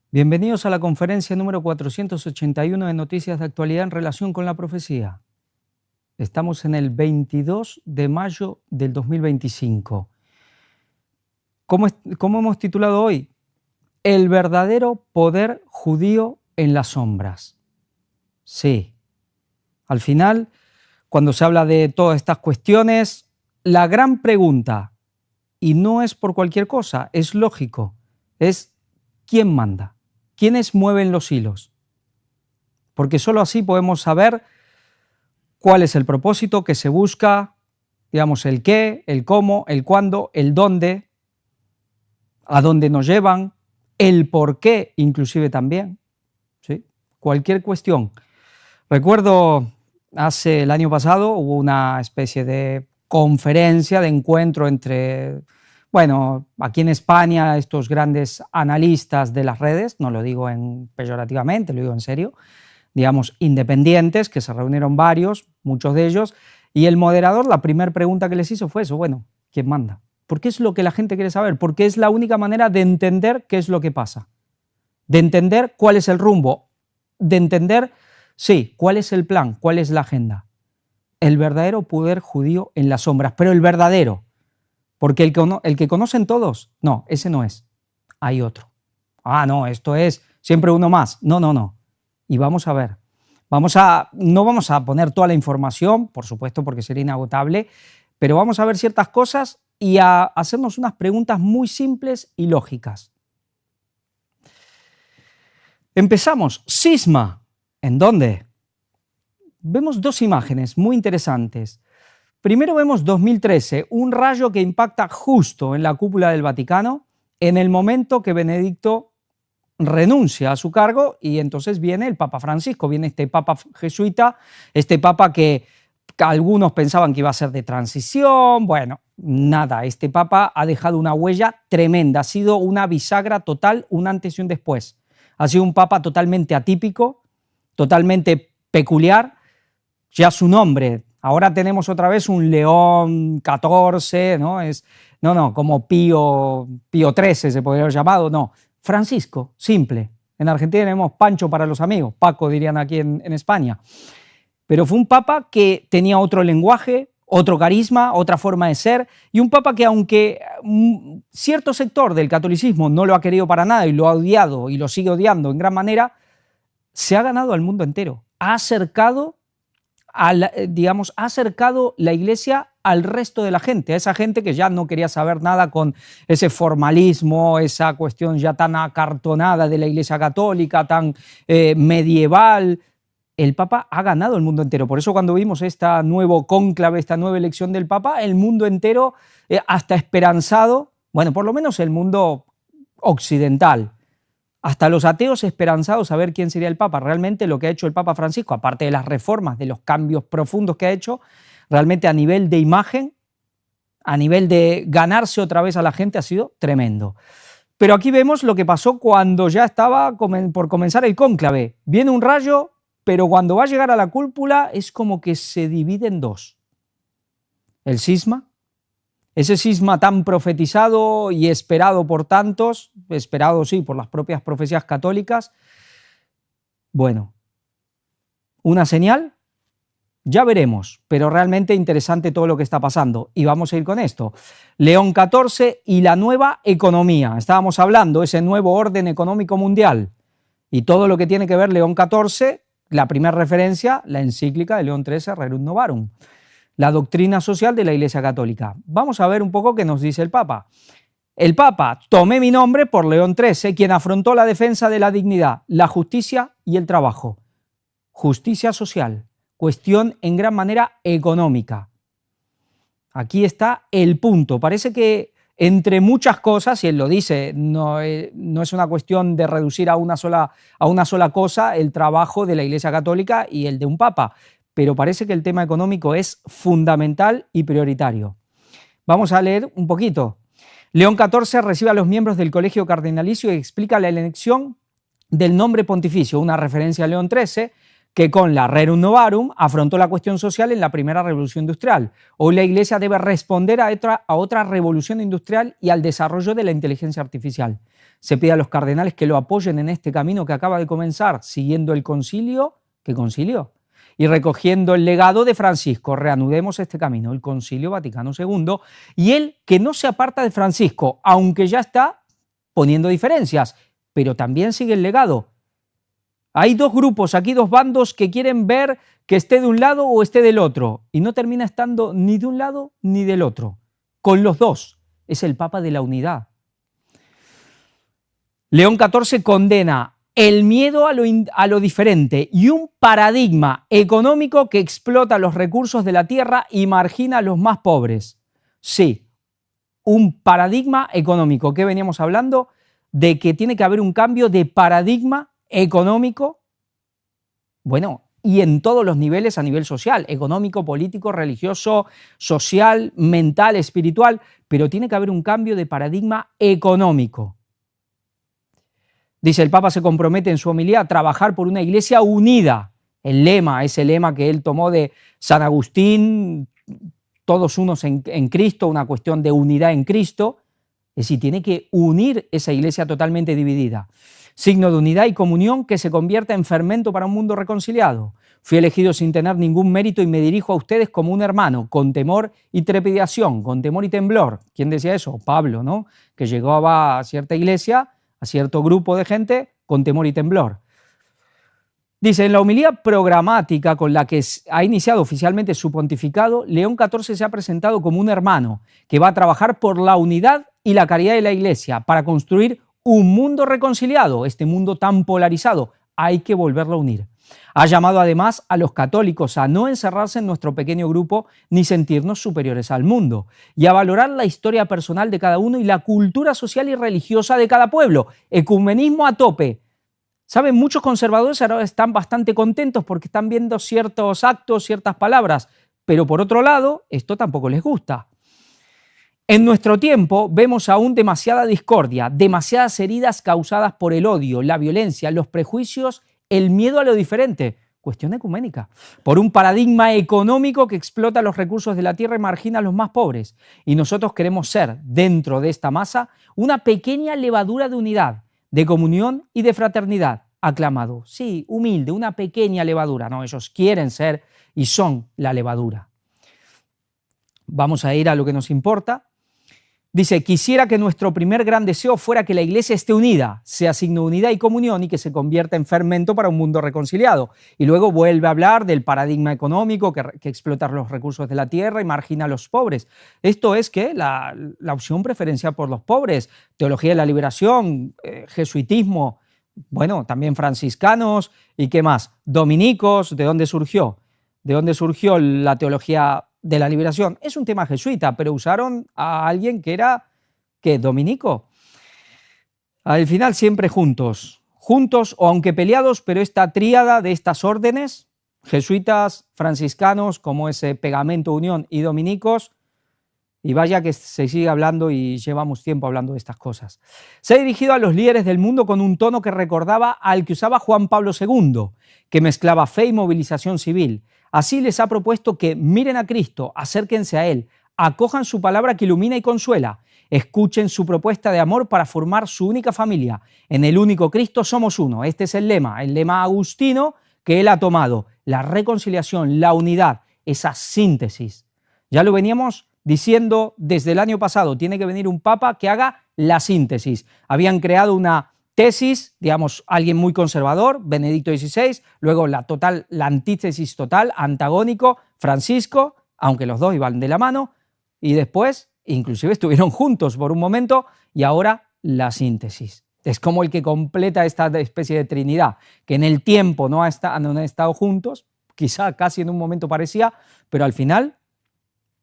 Bienvenidos a la conferencia número 481 de Noticias de Actualidad en relación con la profecía. Estamos en el 22 de mayo del 2025. ¿Cómo hemos titulado hoy? El verdadero poder judío en las sombras. Sí, al final, cuando se habla de todas estas cuestiones, la gran pregunta, y no es por cualquier cosa, es lógico, es ¿quién manda? ¿Quiénes mueven los hilos? Porque solo así podemos saber cuál es el propósito que se busca, digamos, el qué, el cómo, el cuándo, el dónde, a dónde nos llevan, el por qué inclusive también, ¿sí? Cualquier cuestión. Recuerdo el año pasado hubo una especie de conferencia, de encuentro entre, aquí en España estos grandes analistas de las redes, no lo digo peyorativamente, lo digo en serio, digamos independientes, que se reunieron varios, muchos de ellos, y el moderador, la primera pregunta que les hizo fue eso, ¿quién manda? Porque es lo que la gente quiere saber, porque es la única manera de entender qué es lo que pasa, de entender cuál es el rumbo, de entender, sí, cuál es el plan, cuál es la agenda. El verdadero poder judío en las sombras, pero el verdadero, porque el que conocen todos, no, ese no es, hay otro. No, esto es siempre uno más, no. Y vamos a ver, no vamos a poner toda la información, por supuesto, porque sería inagotable, pero vamos a ver ciertas cosas y a hacernos unas preguntas muy simples y lógicas. Empezamos, cisma, ¿en dónde? Vemos dos imágenes muy interesantes. Primero vemos 2013, un rayo que impacta justo en la cúpula del Vaticano en el momento que Benedicto renuncia a su cargo y entonces viene el Papa Francisco, viene este Papa jesuita, este Papa que algunos pensaban que iba a ser de transición, nada, este Papa ha dejado una huella tremenda, ha sido una bisagra total, un antes y un después. Ha sido un Papa totalmente atípico, totalmente peculiar, ya su nombre. Ahora tenemos otra vez un León XIV, ¿no? Como Pío XIII se podría haber llamado, no. Francisco, simple. En Argentina tenemos Pancho para los amigos, Paco dirían aquí en España. Pero fue un papa que tenía otro lenguaje, otro carisma, otra forma de ser, y un papa que aunque cierto sector del catolicismo no lo ha querido para nada y lo ha odiado y lo sigue odiando en gran manera, se ha ganado al mundo entero. Ha acercado la Iglesia al resto de la gente, a esa gente que ya no quería saber nada con ese formalismo, esa cuestión ya tan acartonada de la Iglesia Católica, tan medieval. El Papa ha ganado el mundo entero. Por eso cuando vimos este nuevo cónclave, esta nueva elección del Papa, el mundo entero, hasta esperanzado, por lo menos el mundo occidental, hasta los ateos esperanzados a ver quién sería el Papa. Realmente lo que ha hecho el Papa Francisco, aparte de las reformas, de los cambios profundos que ha hecho, realmente a nivel de imagen, a nivel de ganarse otra vez a la gente, ha sido tremendo. Pero aquí vemos lo que pasó cuando ya estaba por comenzar el cónclave. Viene un rayo, pero cuando va a llegar a la cúpula es como que se divide en dos. El cisma, ese cisma tan profetizado y esperado por tantos, esperado sí por las propias profecías católicas. Una señal, ya veremos, pero realmente interesante todo lo que está pasando. Y vamos a ir con esto. León XIV y la nueva economía. Estábamos hablando, ese nuevo orden económico mundial. Y todo lo que tiene que ver León XIV, la primera referencia, la encíclica de León XIII, Rerum Novarum, la doctrina social de la Iglesia Católica. Vamos a ver un poco qué nos dice el Papa. El Papa, tomé mi nombre por León XIII, quien afrontó la defensa de la dignidad, la justicia y el trabajo. Justicia social, cuestión en gran manera económica. Aquí está el punto. Parece que entre muchas cosas, y él lo dice, no es una cuestión de reducir a una sola cosa el trabajo de la Iglesia Católica y el de un Papa, pero parece que el tema económico es fundamental y prioritario. Vamos a leer un poquito. León XIV recibe a los miembros del Colegio Cardinalicio y explica la elección del nombre pontificio, una referencia a León XIII, que con la Rerum Novarum afrontó la cuestión social en la primera revolución industrial. Hoy la Iglesia debe responder a otra revolución industrial y al desarrollo de la inteligencia artificial. Se pide a los cardenales que lo apoyen en este camino que acaba de comenzar, siguiendo el concilio que concilió y recogiendo el legado de Francisco. Reanudemos este camino, el Concilio Vaticano II, y él que no se aparta de Francisco, aunque ya está poniendo diferencias, pero también sigue el legado. Hay dos grupos, aquí dos bandos que quieren ver que esté de un lado o esté del otro, y no termina estando ni de un lado ni del otro, con los dos. Es el Papa de la unidad. León XIV condena el miedo a lo diferente y un paradigma económico que explota los recursos de la tierra y margina a los más pobres. Sí, un paradigma económico. ¿Qué veníamos hablando? De que tiene que haber un cambio de paradigma económico, bueno, y en todos los niveles a nivel social, económico, político, religioso, social, mental, espiritual, pero tiene que haber un cambio de paradigma económico. Dice, el Papa se compromete en su homilía a trabajar por una iglesia unida. El lema, ese lema que él tomó de San Agustín, todos unos en Cristo, una cuestión de unidad en Cristo, es decir, tiene que unir esa iglesia totalmente dividida. Signo de unidad y comunión que se convierta en fermento para un mundo reconciliado. Fui elegido sin tener ningún mérito y me dirijo a ustedes como un hermano, con temor y trepidación, con temor y temblor. ¿Quién decía eso? Pablo, ¿no? Que llegaba a cierta iglesia, a cierto grupo de gente, con temor y temblor. Dice, en la homilía programática con la que ha iniciado oficialmente su pontificado, León XIV se ha presentado como un hermano que va a trabajar por la unidad y la caridad de la Iglesia para construir un mundo reconciliado, este mundo tan polarizado. Hay que volverlo a unir. Ha llamado además a los católicos a no encerrarse en nuestro pequeño grupo ni sentirnos superiores al mundo y a valorar la historia personal de cada uno y la cultura social y religiosa de cada pueblo. Ecumenismo a tope. ¿Saben? Muchos conservadores ahora están bastante contentos porque están viendo ciertos actos, ciertas palabras, pero por otro lado, esto tampoco les gusta. En nuestro tiempo vemos aún demasiada discordia, demasiadas heridas causadas por el odio, la violencia, los prejuicios, el miedo a lo diferente, cuestión ecuménica, por un paradigma económico que explota los recursos de la tierra y margina a los más pobres. Y nosotros queremos ser, dentro de esta masa, una pequeña levadura de unidad, de comunión y de fraternidad. Aclamado, sí, humilde, una pequeña levadura. No, ellos quieren ser y son la levadura. Vamos a ir a lo que nos importa. Dice, quisiera que nuestro primer gran deseo fuera que la Iglesia esté unida, sea signo de unidad y comunión y que se convierta en fermento para un mundo reconciliado. Y luego vuelve a hablar del paradigma económico que explota los recursos de la tierra y margina a los pobres. Esto es que la opción preferencial por los pobres, teología de la liberación, jesuitismo, bueno, también franciscanos y qué más, dominicos. ¿De dónde surgió? ¿De dónde surgió la teología de la liberación? Es un tema jesuita, pero usaron a alguien que era, ¿qué? Dominico. Al final siempre juntos o aunque peleados, pero esta tríada de estas órdenes, jesuitas, franciscanos, como ese Pegamento Unión y dominicos, y vaya que se sigue hablando y llevamos tiempo hablando de estas cosas. Se ha dirigido a los líderes del mundo con un tono que recordaba al que usaba Juan Pablo II, que mezclaba fe y movilización civil. Así les ha propuesto que miren a Cristo, acérquense a Él, acojan su palabra que ilumina y consuela, escuchen su propuesta de amor para formar su única familia. En el único Cristo somos uno. Este es el lema agustino que Él ha tomado, la reconciliación, la unidad, esa síntesis. Ya lo veníamos diciendo desde el año pasado, tiene que venir un papa que haga la síntesis. Habían creado una tesis, digamos, alguien muy conservador, Benedicto XVI, luego la antítesis total, antagónico, Francisco, aunque los dos iban de la mano, y después inclusive estuvieron juntos por un momento, y ahora la síntesis. Es como el que completa esta especie de trinidad, que en el tiempo no han estado juntos, quizá casi en un momento parecía, pero al final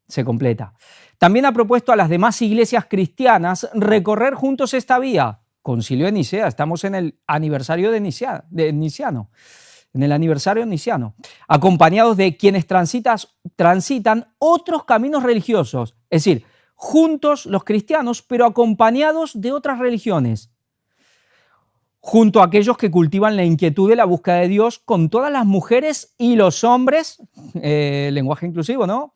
se completa. También ha propuesto a las demás iglesias cristianas recorrer juntos esta vía. Concilio de Nicea, estamos en el aniversario de Niciano, en el aniversario niciano, acompañados de quienes transitan otros caminos religiosos, es decir, juntos los cristianos, pero acompañados de otras religiones. junto a aquellos que cultivan la inquietud de la búsqueda de Dios con todas las mujeres y los hombres, lenguaje inclusivo, ¿no?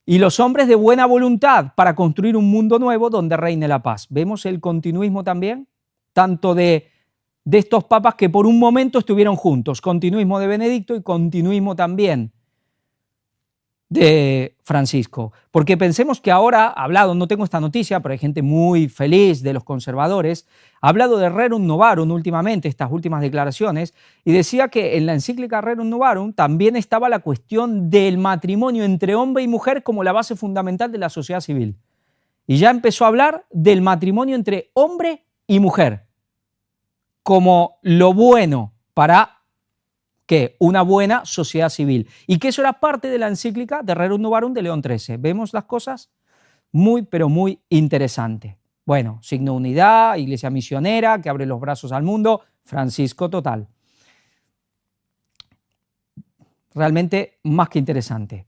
Y los hombres de buena voluntad para construir un mundo nuevo donde reine la paz. Vemos el continuismo también, tanto de estos papas que por un momento estuvieron juntos, continuismo de Benedicto y continuismo también de Francisco. Porque pensemos que ahora ha hablado, no tengo esta noticia, pero hay gente muy feliz de los conservadores, ha hablado de Rerum Novarum últimamente, estas últimas declaraciones, y decía que en la encíclica Rerum Novarum también estaba la cuestión del matrimonio entre hombre y mujer como la base fundamental de la sociedad civil. Y ya empezó a hablar del matrimonio entre hombre y mujer como lo bueno para que una buena sociedad civil, y que eso era parte de la encíclica de Rerum Novarum de León XIII. Vemos las cosas muy, pero muy interesantes. Bueno, signo de unidad, iglesia misionera que abre los brazos al mundo, Francisco total. Realmente más que interesante.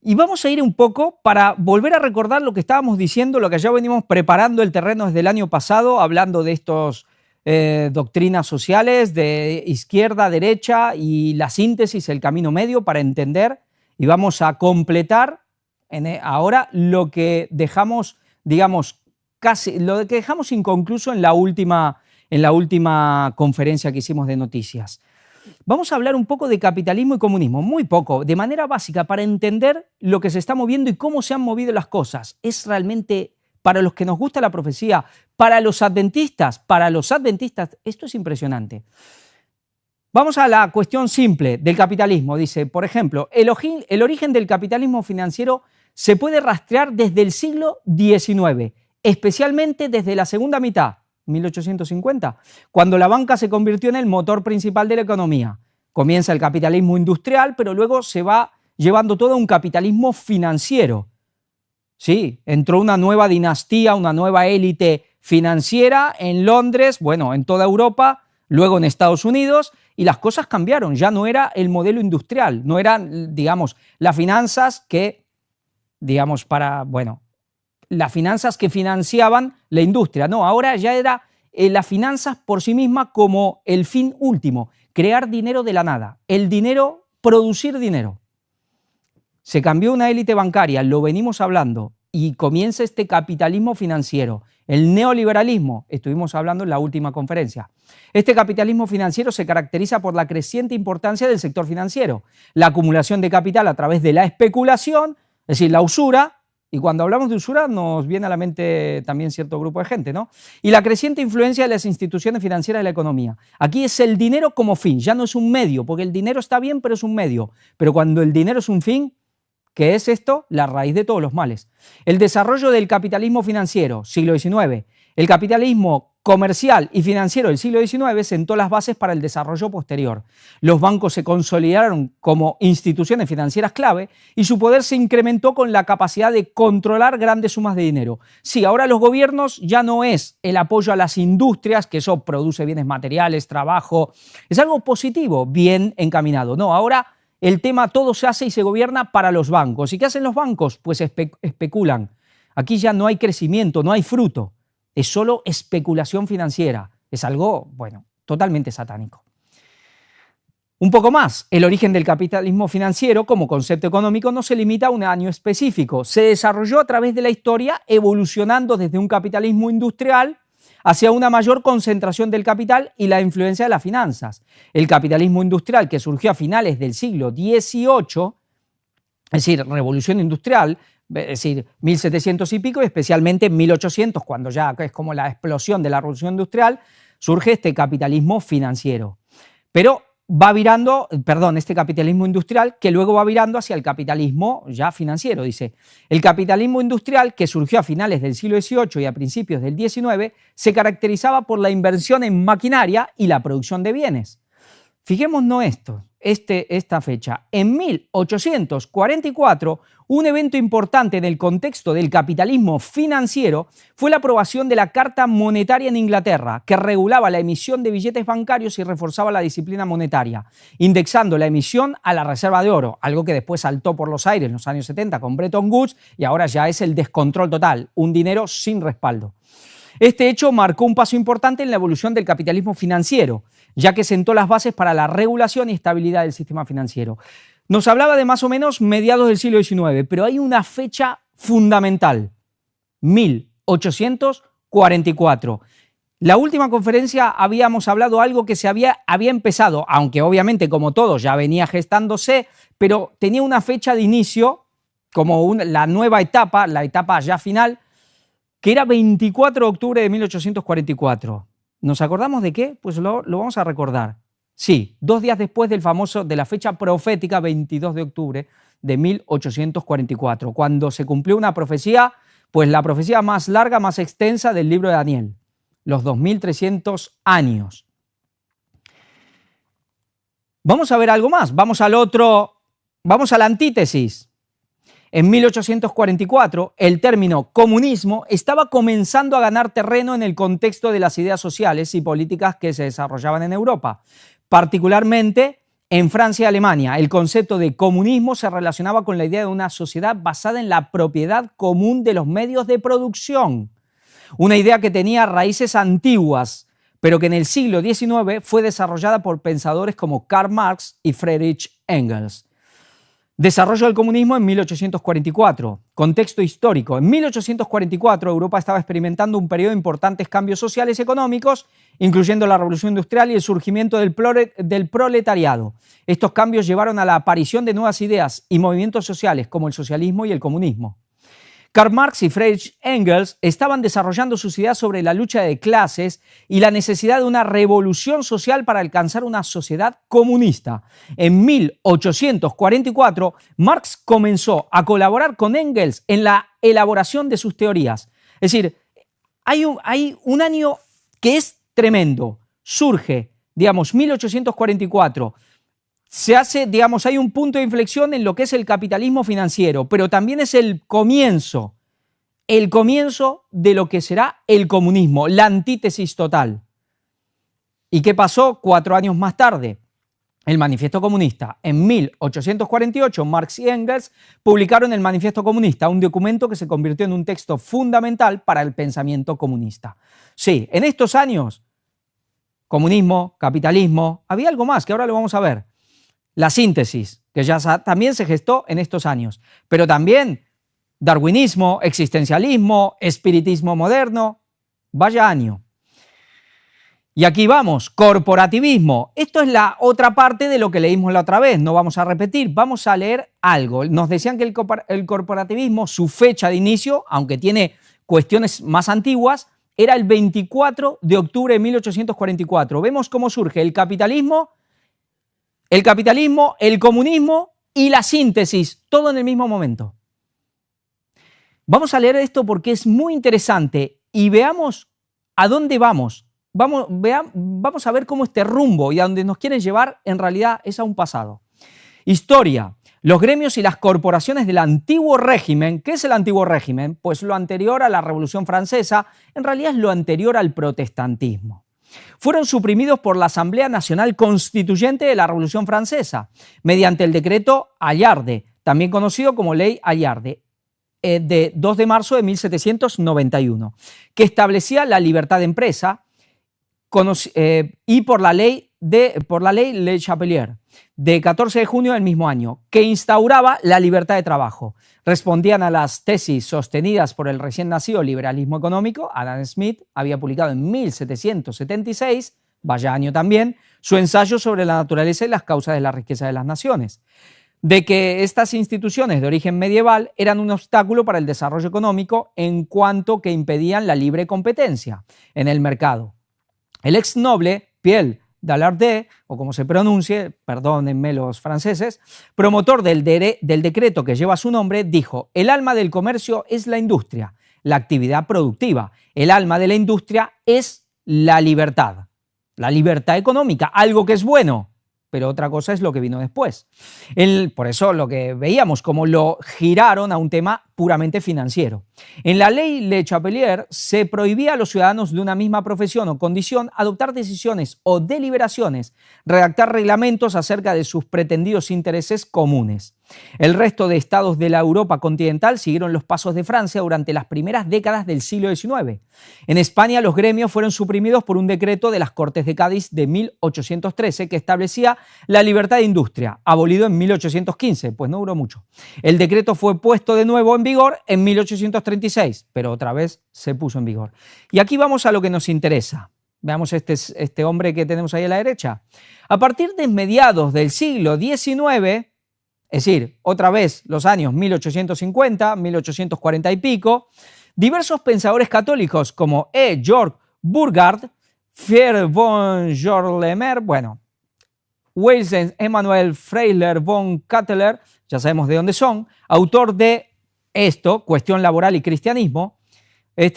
Y vamos a ir un poco para volver a recordar lo que estábamos diciendo, lo que ya venimos preparando el terreno desde el año pasado, hablando de estos doctrinas sociales de izquierda, derecha y la síntesis, el camino medio para entender, y vamos a completar ahora lo que dejamos, digamos, casi lo que dejamos inconcluso en la última conferencia que hicimos de noticias. Vamos a hablar un poco de capitalismo y comunismo, muy poco, de manera básica, para entender lo que se está moviendo y cómo se han movido las cosas. Es realmente, para los que nos gusta la profecía, para los adventistas, esto es impresionante. Vamos a la cuestión simple del capitalismo. Dice, por ejemplo, el origen del capitalismo financiero se puede rastrear desde el siglo XIX, especialmente desde la segunda mitad, 1850, cuando la banca se convirtió en el motor principal de la economía. Comienza el capitalismo industrial, pero luego se va llevando todo a un capitalismo financiero. Sí, entró una nueva dinastía, una nueva élite financiera en Londres, bueno, en toda Europa, luego en Estados Unidos, y las cosas cambiaron. Ya no era el modelo industrial, no eran, digamos, las finanzas que, digamos, las finanzas que financiaban la industria. No, ahora ya era las finanzas por sí mismas como el fin último, crear dinero de la nada, el dinero, producir dinero. Se cambió una élite bancaria, lo venimos hablando, y comienza este capitalismo financiero, el neoliberalismo, estuvimos hablando en la última conferencia. Este capitalismo financiero se caracteriza por la creciente importancia del sector financiero, la acumulación de capital a través de la especulación, es decir, la usura, y cuando hablamos de usura nos viene a la mente también cierto grupo de gente, ¿no? Y la creciente influencia de las instituciones financieras de la economía. Aquí es el dinero como fin, ya no es un medio, porque el dinero está bien, pero es un medio. Pero cuando el dinero es un fin, ¿qué es esto? La raíz de todos los males. El desarrollo del capitalismo financiero, siglo XIX. El capitalismo comercial y financiero del siglo XIX sentó las bases para el desarrollo posterior. Los bancos se consolidaron como instituciones financieras clave y su poder se incrementó con la capacidad de controlar grandes sumas de dinero. Sí, ahora los gobiernos ya no es el apoyo a las industrias, que eso produce bienes materiales, trabajo, es algo positivo, bien encaminado. No, ahora el tema todo se hace y se gobierna para los bancos. ¿Y qué hacen los bancos? Pues especulan. Aquí ya no hay crecimiento, no hay fruto. Es solo especulación financiera. Es algo, bueno, totalmente satánico. Un poco más, el origen del capitalismo financiero como concepto económico no se limita a un año específico. Se desarrolló a través de la historia, evolucionando desde un capitalismo industrial hacia una mayor concentración del capital y la influencia de las finanzas. El capitalismo industrial, que surgió a finales del siglo XVIII, es decir, revolución industrial, es decir, 1700 y pico, y especialmente en 1800, cuando ya es como la explosión de la revolución industrial, surge este capitalismo financiero. Pero va virando, este capitalismo industrial, que luego va virando hacia el capitalismo ya financiero. Dice, el capitalismo industrial, que surgió a finales del siglo XVIII y a principios del XIX, se caracterizaba por la inversión en maquinaria y la producción de bienes. Fijémonos esta fecha. En 1844, un evento importante en el contexto del capitalismo financiero fue la aprobación de la Carta Monetaria en Inglaterra, que regulaba la emisión de billetes bancarios y reforzaba la disciplina monetaria, indexando la emisión a la reserva de oro, algo que después saltó por los aires en los años 70 con Bretton Woods y ahora ya es el descontrol total, un dinero sin respaldo. Este hecho marcó un paso importante en la evolución del capitalismo financiero, ya que sentó las bases para la regulación y estabilidad del sistema financiero. Nos hablaba de más o menos mediados del siglo XIX, pero hay una fecha fundamental, 1844. La última conferencia habíamos hablado algo que se había empezado, aunque obviamente como todo ya venía gestándose, pero tenía una fecha de inicio como la nueva etapa, la etapa ya final, que era 24 de octubre de 1844. ¿Nos acordamos de qué? Pues lo vamos a recordar. Sí, 2 días después de la fecha profética 22 de octubre de 1844, cuando se cumplió una profecía, pues la profecía más larga, más extensa del libro de Daniel, los 2300 años. Vamos a ver algo más, vamos a la antítesis. En 1844, el término comunismo estaba comenzando a ganar terreno en el contexto de las ideas sociales y políticas que se desarrollaban en Europa. Particularmente en Francia y Alemania, el concepto de comunismo se relacionaba con la idea de una sociedad basada en la propiedad común de los medios de producción. Una idea que tenía raíces antiguas, pero que en el siglo XIX fue desarrollada por pensadores como Karl Marx y Friedrich Engels. Desarrollo del comunismo en 1844. Contexto histórico. En 1844 Europa estaba experimentando un periodo de importantes cambios sociales y económicos, incluyendo la Revolución Industrial y el surgimiento del proletariado. Estos cambios llevaron a la aparición de nuevas ideas y movimientos sociales como el socialismo y el comunismo. Karl Marx y Friedrich Engels estaban desarrollando sus ideas sobre la lucha de clases y la necesidad de una revolución social para alcanzar una sociedad comunista. En 1844, Marx comenzó a colaborar con Engels en la elaboración de sus teorías. Es decir, hay un año que es tremendo. Surge, 1844. Se hace, hay un punto de inflexión en lo que es el capitalismo financiero, pero también es el comienzo de lo que será el comunismo, la antítesis total. ¿Y qué pasó 4 años más tarde? El Manifiesto Comunista. En 1848, Marx y Engels publicaron el Manifiesto Comunista, un documento que se convirtió en un texto fundamental para el pensamiento comunista. Sí, en estos años, comunismo, capitalismo, había algo más que ahora lo vamos a ver. La síntesis, que ya también se gestó en estos años, pero también darwinismo, existencialismo, espiritismo moderno, vaya año. Y aquí vamos, corporativismo. Esto es la otra parte de lo que leímos la otra vez, no vamos a repetir, vamos a leer algo. Nos decían que el corporativismo, su fecha de inicio, aunque tiene cuestiones más antiguas, era el 24 de octubre de 1844. Vemos cómo surge el capitalismo, el comunismo y la síntesis, todo en el mismo momento. Vamos a leer esto porque es muy interesante y veamos a dónde vamos. Vamos a ver cómo este rumbo y a dónde nos quieren llevar en realidad es a un pasado. Historia. Los gremios y las corporaciones del antiguo régimen. ¿Qué es el antiguo régimen? Pues lo anterior a la Revolución Francesa, en realidad es lo anterior al protestantismo. Fueron suprimidos por la Asamblea Nacional Constituyente de la Revolución Francesa, mediante el decreto Allarde, también conocido como Ley Allarde, de 2 de marzo de 1791, que establecía la libertad de empresa y por la ley Le Chapelier, de 14 de junio del mismo año, que instauraba la libertad de trabajo. Respondían a las tesis sostenidas por el recién nacido liberalismo económico. Adam Smith había publicado en 1776, vaya año también, su ensayo sobre la naturaleza y las causas de la riqueza de las naciones. De que estas instituciones de origen medieval eran un obstáculo para el desarrollo económico en cuanto que impedían la libre competencia en el mercado. El ex noble Pierre Dallardé, o como se pronuncie, perdónenme los franceses, promotor del decreto que lleva su nombre, dijo: el alma del comercio es la industria, la actividad productiva. El alma de la industria es la libertad económica, algo que es bueno, pero otra cosa es lo que vino después. Por eso lo que veíamos, como lo giraron a un tema puramente financiero. En la ley Le Chapelier se prohibía a los ciudadanos de una misma profesión o condición adoptar decisiones o deliberaciones, redactar reglamentos acerca de sus pretendidos intereses comunes. El resto de estados de la Europa continental siguieron los pasos de Francia durante las primeras décadas del siglo XIX. En España, los gremios fueron suprimidos por un decreto de las Cortes de Cádiz de 1813 que establecía la libertad de industria, abolido en 1815, pues no duró mucho. El decreto fue puesto de nuevo en vigor en 1836, pero otra vez se puso en vigor. Y aquí vamos a lo que nos interesa. Veamos este hombre que tenemos ahí a la derecha. A partir de mediados del siglo XIX, es decir, otra vez los años 1850, 1840 y pico, diversos pensadores católicos como Georg Burgard, Pierre von Jorlemer, Wilhelm Emanuel Freiler von Cateller, ya sabemos de dónde son, autor de esto, Cuestión laboral y cristianismo,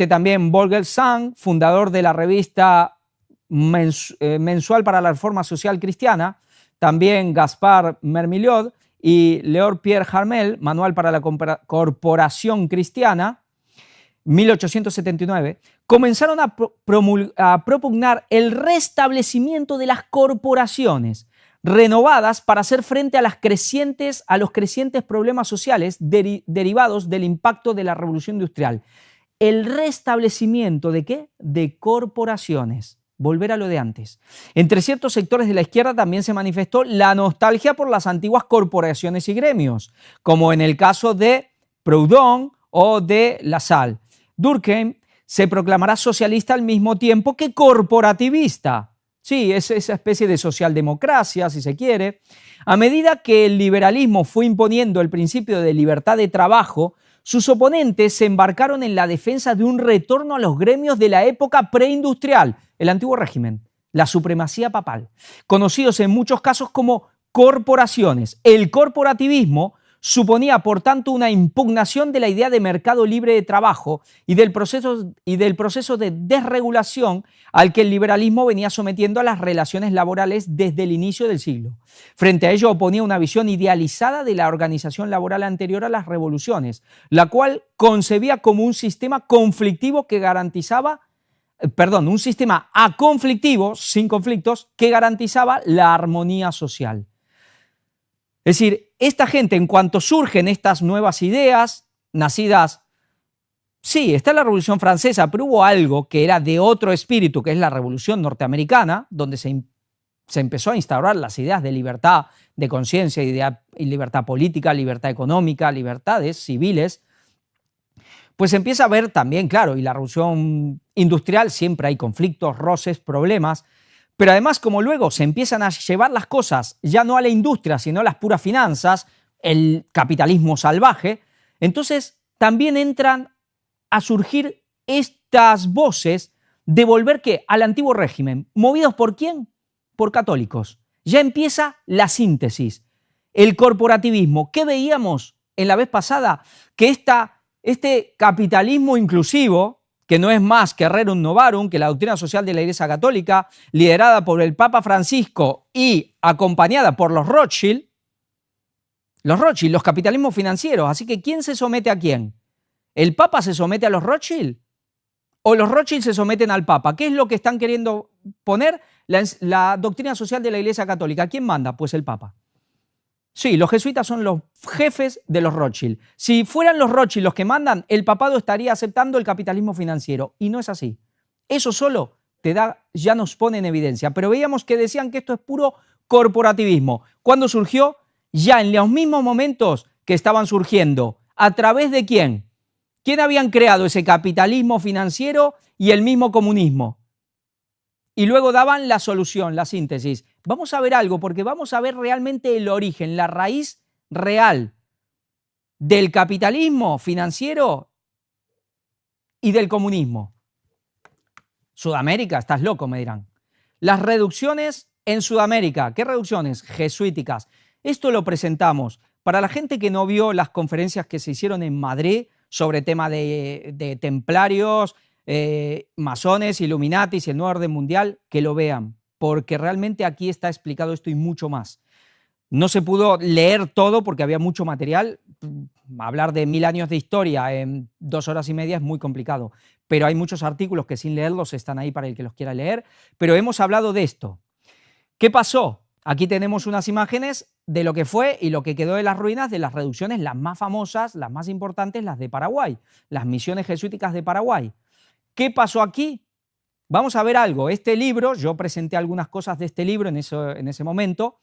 también Volker Sang, fundador de la revista mensual para la reforma social cristiana, también Gaspar Mermillod y Leor Pierre Harmel, Manual para la Corporación Cristiana, 1879, comenzaron a propugnar el restablecimiento de las corporaciones renovadas para hacer frente a los crecientes problemas sociales derivados del impacto de la revolución industrial. El restablecimiento ¿de qué? De corporaciones. Volver a lo de antes. Entre ciertos sectores de la izquierda también se manifestó la nostalgia por las antiguas corporaciones y gremios, como en el caso de Proudhon o de Lassalle. Durkheim se proclamará socialista al mismo tiempo que corporativista. Sí, es esa especie de socialdemocracia, si se quiere. A medida que el liberalismo fue imponiendo el principio de libertad de trabajo, sus oponentes se embarcaron en la defensa de un retorno a los gremios de la época preindustrial, el antiguo régimen, la supremacía papal, conocidos en muchos casos como corporaciones. El corporativismo suponía, por tanto, una impugnación de la idea de mercado libre de trabajo y del proceso de desregulación al que el liberalismo venía sometiendo a las relaciones laborales desde el inicio del siglo. Frente a ello oponía una visión idealizada de la organización laboral anterior a las revoluciones, la cual concebía como un sistema conflictivo que garantizaba un sistema aconflictivo, sin conflictos, que garantizaba la armonía social. Es decir, esta gente, en cuanto surgen estas nuevas ideas, nacidas, sí, está la Revolución Francesa, pero hubo algo que era de otro espíritu, que es la Revolución Norteamericana, donde se empezó a instaurar las ideas de libertad de conciencia y libertad política, libertad económica, libertades civiles. Pues empieza a haber también, claro, y la revolución industrial siempre hay conflictos, roces, problemas, pero además como luego se empiezan a llevar las cosas ya no a la industria, sino a las puras finanzas, el capitalismo salvaje, entonces también entran a surgir estas voces de volver ¿qué? Al antiguo régimen. ¿Movidos por quién? Por católicos. Ya empieza la síntesis, el corporativismo. ¿Qué veíamos en la vez pasada? Que este capitalismo inclusivo, que no es más que Rerum Novarum, que la doctrina social de la Iglesia Católica, liderada por el Papa Francisco y acompañada por los Rothschild, los capitalismos financieros. Así que ¿quién se somete a quién? ¿El Papa se somete a los Rothschild? ¿O los Rothschild se someten al Papa? ¿Qué es lo que están queriendo poner? La doctrina social de la Iglesia Católica. ¿Quién manda? Pues el Papa. Sí, los jesuitas son los jefes de los Rothschild. Si fueran los Rothschild los que mandan, el papado estaría aceptando el capitalismo financiero. Y no es así. Eso solo ya nos pone en evidencia. Pero veíamos que decían que esto es puro corporativismo. ¿Cuándo surgió? Ya en los mismos momentos que estaban surgiendo. ¿A través de quién? ¿Quién habían creado ese capitalismo financiero y el mismo comunismo? Y luego daban la solución, la síntesis. Vamos a ver algo, porque vamos a ver realmente el origen, la raíz real del capitalismo financiero y del comunismo. Sudamérica, estás loco, me dirán. Las reducciones en Sudamérica. ¿Qué reducciones? Jesuíticas. Esto lo presentamos. Para la gente que no vio las conferencias que se hicieron en Madrid sobre tema de templarios, masones, Illuminatis y el nuevo orden mundial, que lo vean, porque realmente aquí está explicado esto y mucho más. No se pudo leer todo porque había mucho material. Hablar de 1000 años de historia en 2 horas y media es muy complicado, pero hay muchos artículos que sin leerlos están ahí para el que los quiera leer, pero hemos hablado de esto. ¿Qué pasó? Aquí tenemos unas imágenes de lo que fue y lo que quedó de las ruinas de las reducciones, las más famosas, las más importantes, las de Paraguay, las misiones jesuíticas de Paraguay. ¿Qué pasó aquí? Vamos a ver algo. Este libro, yo presenté algunas cosas de este libro en ese momento,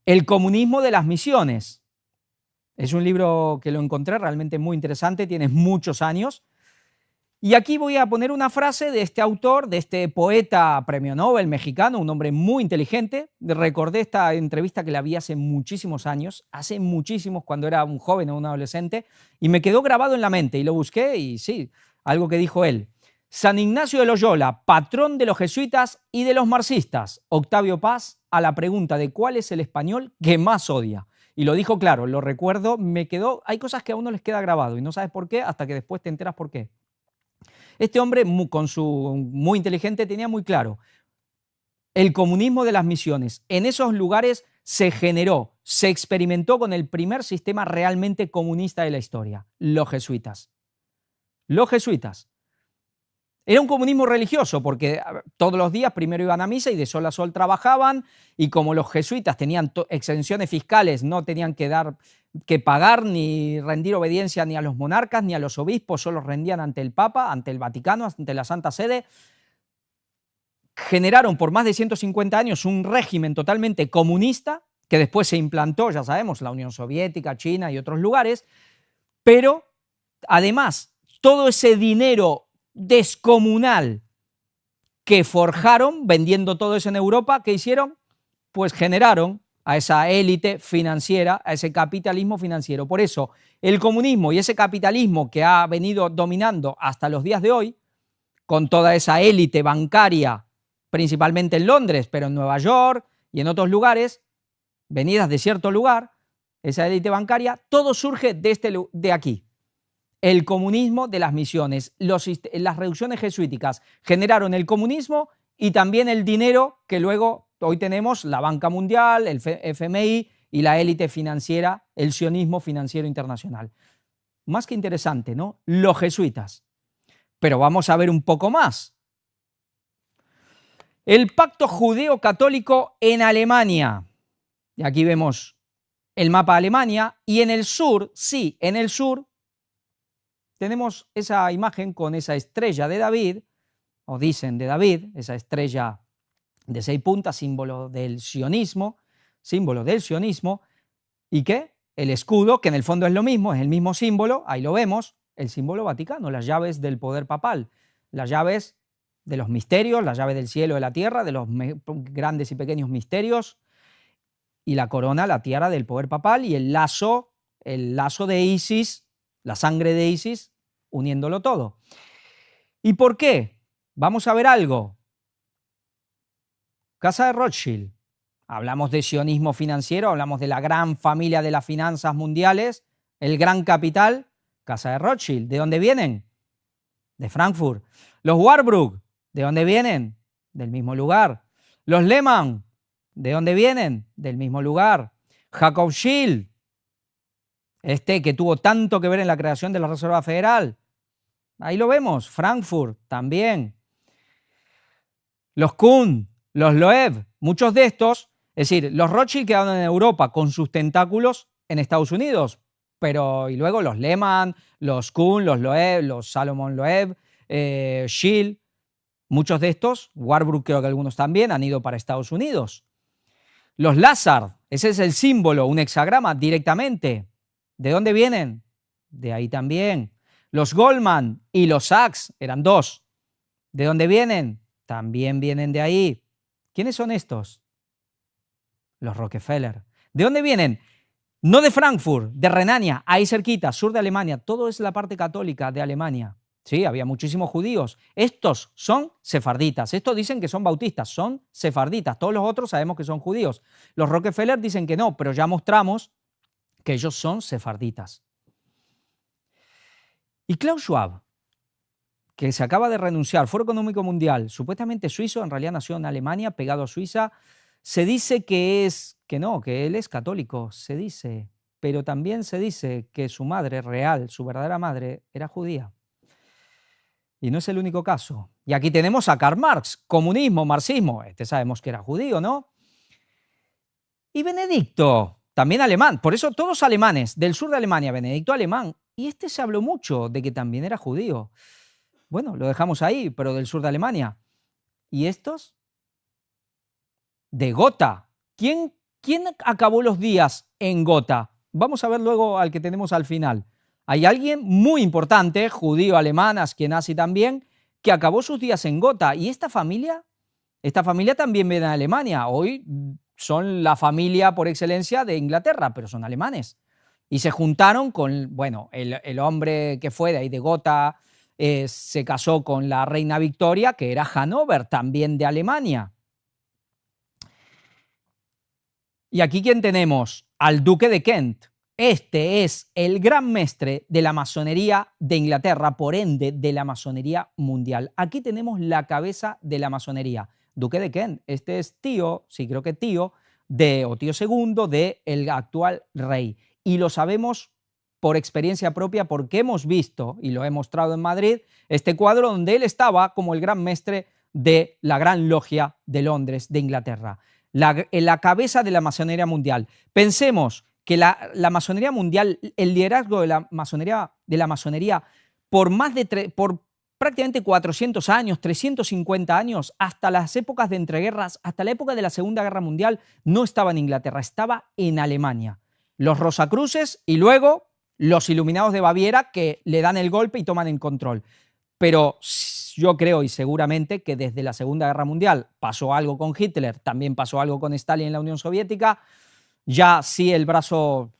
El comunismo de las misiones. Es un libro que lo encontré realmente muy interesante, tiene muchos años. Y aquí voy a poner una frase de este autor, de este poeta premio Nobel mexicano, un hombre muy inteligente. Recordé esta entrevista que le había hace muchísimos años, hace muchísimos, cuando era un joven o un adolescente, y me quedó grabado en la mente y lo busqué y sí, algo que dijo él. San Ignacio de Loyola, patrón de los jesuitas y de los marxistas. Octavio Paz, a la pregunta de cuál es el español que más odia. Y lo dijo claro, lo recuerdo, me quedó, hay cosas que a uno les queda grabado y no sabes por qué hasta que después te enteras por qué. Este hombre, muy inteligente, tenía muy claro el comunismo de las misiones. En esos lugares se generó, se experimentó con el primer sistema realmente comunista de la historia, los jesuitas. Los jesuitas. Era un comunismo religioso porque todos los días primero iban a misa y de sol a sol trabajaban, y como los jesuitas tenían exenciones fiscales, no tenían que pagar ni rendir obediencia ni a los monarcas ni a los obispos, solo rendían ante el Papa, ante el Vaticano, ante la Santa Sede. Generaron por más de 150 años un régimen totalmente comunista que después se implantó, ya sabemos, la Unión Soviética, China y otros lugares, pero además todo ese dinero descomunal que forjaron vendiendo todo eso en Europa, ¿qué hicieron? Pues generaron a esa élite financiera, a ese capitalismo financiero. Por eso, el comunismo y ese capitalismo que ha venido dominando hasta los días de hoy, con toda esa élite bancaria, principalmente en Londres, pero en Nueva York y en otros lugares, venidas de cierto lugar, esa élite bancaria, todo surge de aquí. El comunismo de las misiones. Las reducciones jesuíticas generaron el comunismo y también el dinero que luego hoy tenemos la Banca Mundial, el FMI y la élite financiera, el sionismo financiero internacional. Más que interesante, ¿no? Los jesuitas. Pero vamos a ver un poco más. El pacto judeo-católico en Alemania. Y aquí vemos el mapa de Alemania y en el sur, sí, en el sur, tenemos esa imagen con esa estrella de David, o dicen de David, esa estrella de 6 puntas, símbolo del sionismo, ¿y qué? El escudo, que en el fondo es lo mismo, es el mismo símbolo, ahí lo vemos, el símbolo vaticano, las llaves del poder papal, las llaves de los misterios, las llaves del cielo y de la tierra, de los grandes y pequeños misterios, y la corona, la tiara del poder papal, y el lazo de Isis, la sangre de Isis, uniéndolo todo. ¿Y por qué? Vamos a ver algo. Casa de Rothschild. Hablamos de sionismo financiero, hablamos de la gran familia de las finanzas mundiales, el gran capital, Casa de Rothschild. ¿De dónde vienen? De Frankfurt. Los Warburg, ¿de dónde vienen? Del mismo lugar. Los Lehman, ¿de dónde vienen? Del mismo lugar. Jacob Schild, que tuvo tanto que ver en la creación de la Reserva Federal. Ahí lo vemos, Frankfurt también. Los Kuhn, los Loeb, muchos de estos, es decir, los Rothschild quedaron en Europa con sus tentáculos en Estados Unidos, y luego los Lehman, los Kuhn, los Loeb, los Salomon Loeb, Schild, muchos de estos, Warburg creo que algunos también, han ido para Estados Unidos. Los Lazard, ese es el símbolo, un hexagrama directamente. ¿De dónde vienen? De ahí también. Los Goldman y los Sachs eran 2. ¿De dónde vienen? También vienen de ahí. ¿Quiénes son estos? Los Rockefeller. ¿De dónde vienen? No de Frankfurt, de Renania, ahí cerquita, sur de Alemania. Todo es la parte católica de Alemania. Sí, había muchísimos judíos. Estos son sefarditas. Estos dicen que son bautistas, son sefarditas. Todos los otros sabemos que son judíos. Los Rockefeller dicen que no, pero ya mostramos que ellos son sefarditas. Y Klaus Schwab, que se acaba de renunciar, Foro Económico Mundial, supuestamente suizo, en realidad nació en Alemania, pegado a Suiza, se dice que él es católico, se dice, pero también se dice que su madre real, su verdadera madre, era judía. Y no es el único caso. Y aquí tenemos a Karl Marx, comunismo, marxismo, sabemos que era judío, ¿no? Y Benedicto, también alemán, por eso todos alemanes, del sur de Alemania, Benedicto alemán. Y este se habló mucho de que también era judío. Bueno, lo dejamos ahí, pero del sur de Alemania. ¿Y estos? De Gotha. ¿Quién acabó los días en Gotha? Vamos a ver luego al que tenemos al final. Hay alguien muy importante, judío, alemán, askenazi también, que acabó sus días en Gotha. ¿Y esta familia? Esta familia también viene de Alemania. Hoy son la familia por excelencia de Inglaterra, pero son alemanes. Y se juntaron con, bueno, el hombre que fue de ahí de Gotha, se casó con la reina Victoria, que era Hannover, también de Alemania. Y aquí, ¿quién tenemos? Al duque de Kent. Este es el gran mestre de la masonería de Inglaterra, por ende, de la masonería mundial. Aquí tenemos la cabeza de la masonería. Duque de Kent, este es tío, sí creo que tío, o tío segundo del actual rey. Y lo sabemos por experiencia propia porque hemos visto, y lo he mostrado en Madrid, este cuadro donde él estaba como el gran mestre de la Gran Logia de Londres, de Inglaterra. La cabeza de la masonería mundial. Pensemos que la masonería mundial, el liderazgo de la masonería por prácticamente 400 años, 350 años, hasta las épocas de entreguerras, hasta la época de la Segunda Guerra Mundial, no estaba en Inglaterra, estaba en Alemania. Los Rosacruces y luego los Iluminados de Baviera, que le dan el golpe y toman el control. Pero yo creo, y seguramente, que desde la Segunda Guerra Mundial pasó algo con Hitler, también pasó algo con Stalin en la Unión Soviética, ya sí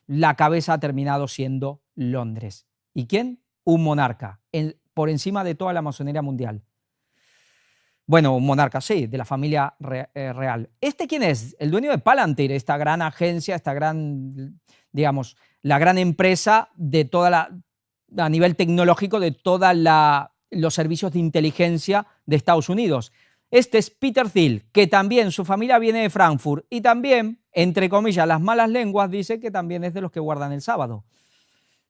la cabeza ha terminado siendo Londres. ¿Y quién? Un monarca, por encima de toda la masonería mundial. Bueno, un monarca, sí, de la familia real. ¿Este quién es? El dueño de Palantir, esta gran agencia, esta gran, digamos, la gran empresa de a nivel tecnológico de todos los servicios de inteligencia de Estados Unidos. Este es Peter Thiel, que también su familia viene de Frankfurt y también, entre comillas, las malas lenguas dicen que también es de los que guardan el sábado.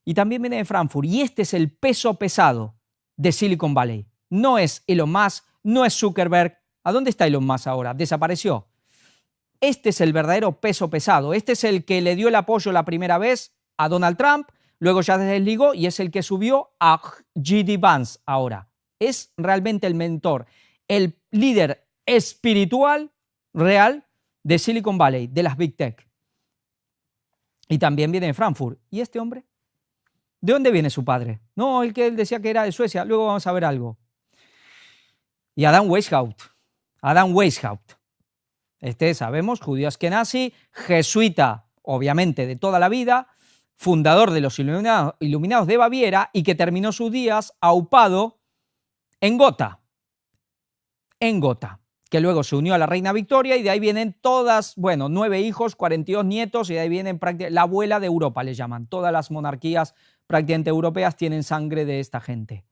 Y también viene de Frankfurt. Y este es el peso pesado de Silicon Valley. No es Elon Musk, no es Zuckerberg. ¿A dónde está Elon Musk ahora? Desapareció. Este es el verdadero peso pesado. Este es el que le dio el apoyo la primera vez a Donald Trump, luego ya se desligó y es el que subió a J.D. Vance ahora. Es realmente el mentor, el líder espiritual real de Silicon Valley, de las Big Tech. Y también viene de Frankfurt. ¿Y este hombre? ¿De dónde viene su padre? No, el que él decía que era de Suecia. Luego vamos a ver algo. Y Adam Weishaupt. Adam Weishaupt. Este, sabemos, judío askenazi, jesuita, obviamente, de toda la vida, fundador de los Iluminados de Baviera y que terminó sus días aupado en Gotha. En Gotha, que luego se unió a la reina Victoria y de ahí vienen todas, bueno, 9 hijos, 42 nietos y de ahí vienen la abuela de Europa, le llaman. Todas las monarquías prácticamente europeas tienen sangre de esta gente.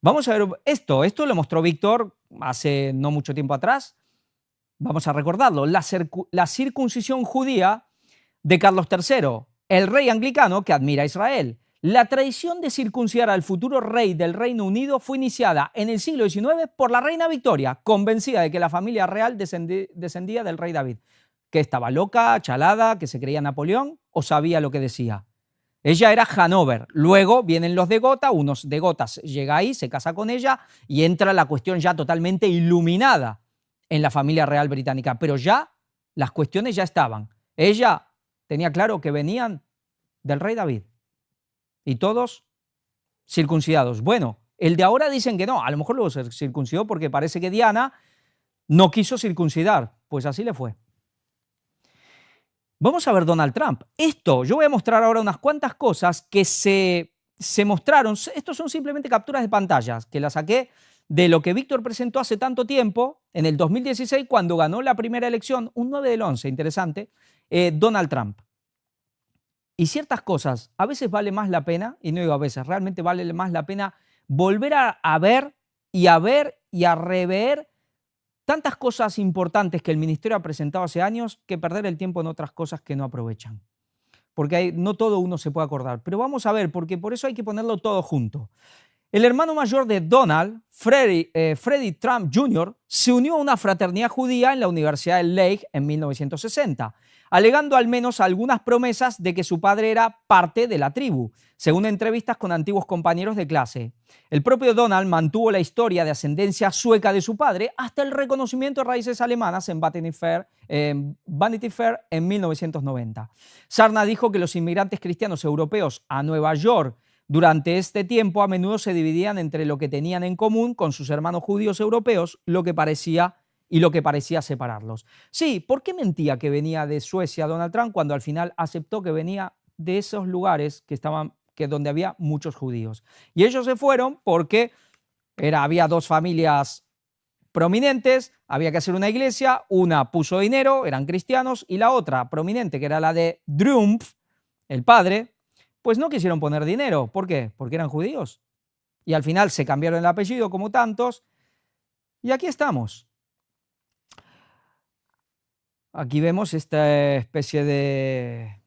Vamos a ver esto lo mostró Víctor hace no mucho tiempo atrás. Vamos a recordarlo, la circuncisión judía de Carlos III, el rey anglicano que admira a Israel. La tradición de circuncidar al futuro rey del Reino Unido fue iniciada en el siglo XIX por la reina Victoria, convencida de que la familia real descendía del rey David, que estaba loca, chalada, que se creía Napoleón o sabía lo que decía. Ella era Hannover, luego vienen los de Gotha, unos de Gotha llega ahí, se casa con ella y entra la cuestión ya totalmente iluminada en la familia real británica, pero ya las cuestiones ya estaban. Ella tenía claro que venían del rey David y todos circuncidados. Bueno, el de ahora dicen que no, a lo mejor luego se circuncidó porque parece que Diana no quiso circuncidar, pues así le fue. Vamos a ver Donald Trump. Yo voy a mostrar ahora unas cuantas cosas que se mostraron. Estos son simplemente capturas de pantallas que las saqué de lo que Víctor presentó hace tanto tiempo, en el 2016, cuando ganó la primera elección, un 9 del 11, interesante, Donald Trump. Y ciertas cosas, a veces vale más la pena, y no digo a veces, realmente vale más la pena volver a ver y a rever tantas cosas importantes que el ministerio ha presentado hace años que perder el tiempo en otras cosas que no aprovechan. Porque no todo uno se puede acordar. Pero vamos a ver, porque por eso hay que ponerlo todo junto. El hermano mayor de Donald, Freddie Trump Jr., se unió a una fraternidad judía en la Universidad de Lake en 1960, alegando al menos algunas promesas de que su padre era parte de la tribu, según entrevistas con antiguos compañeros de clase. El propio Donald mantuvo la historia de ascendencia sueca de su padre hasta el reconocimiento de raíces alemanas en Vanity Fair en 1990. Sarna dijo que los inmigrantes cristianos europeos a Nueva York durante este tiempo a menudo se dividían entre lo que tenían en común con sus hermanos judíos europeos y lo que parecía separarlos. Sí, ¿por qué mentía que venía de Suecia Donald Trump cuando al final aceptó que venía de esos lugares donde había muchos judíos? Y ellos se fueron porque había dos familias prominentes, había que hacer una iglesia, una puso dinero, eran cristianos, y la otra prominente, que era la de Trump, el padre, pues no quisieron poner dinero. ¿Por qué? Porque eran judíos. Y al final se cambiaron el apellido como tantos, y aquí estamos. Aquí vemos esta especie de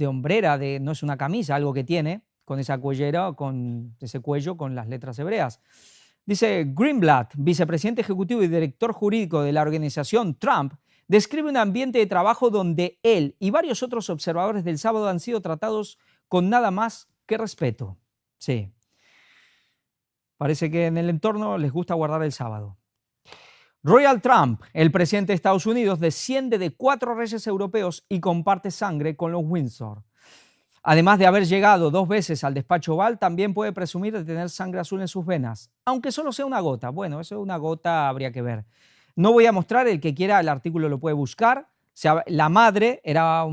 hombrera, no es una camisa, algo que tiene, con esa cuellera, con ese cuello con las letras hebreas. Dice Greenblatt, vicepresidente ejecutivo y director jurídico de la organización Trump, describe un ambiente de trabajo donde él y varios otros observadores del sábado han sido tratados con nada más que respeto. Sí. Parece que en el entorno les gusta guardar el sábado. Royal Trump, el presidente de Estados Unidos, desciende de 4 reyes europeos y comparte sangre con los Windsor. Además de haber llegado 2 veces al despacho Oval, también puede presumir de tener sangre azul en sus venas, aunque solo sea una gota. Bueno, eso es una gota, habría que ver. No voy a mostrar, el que quiera el artículo lo puede buscar. La madre era,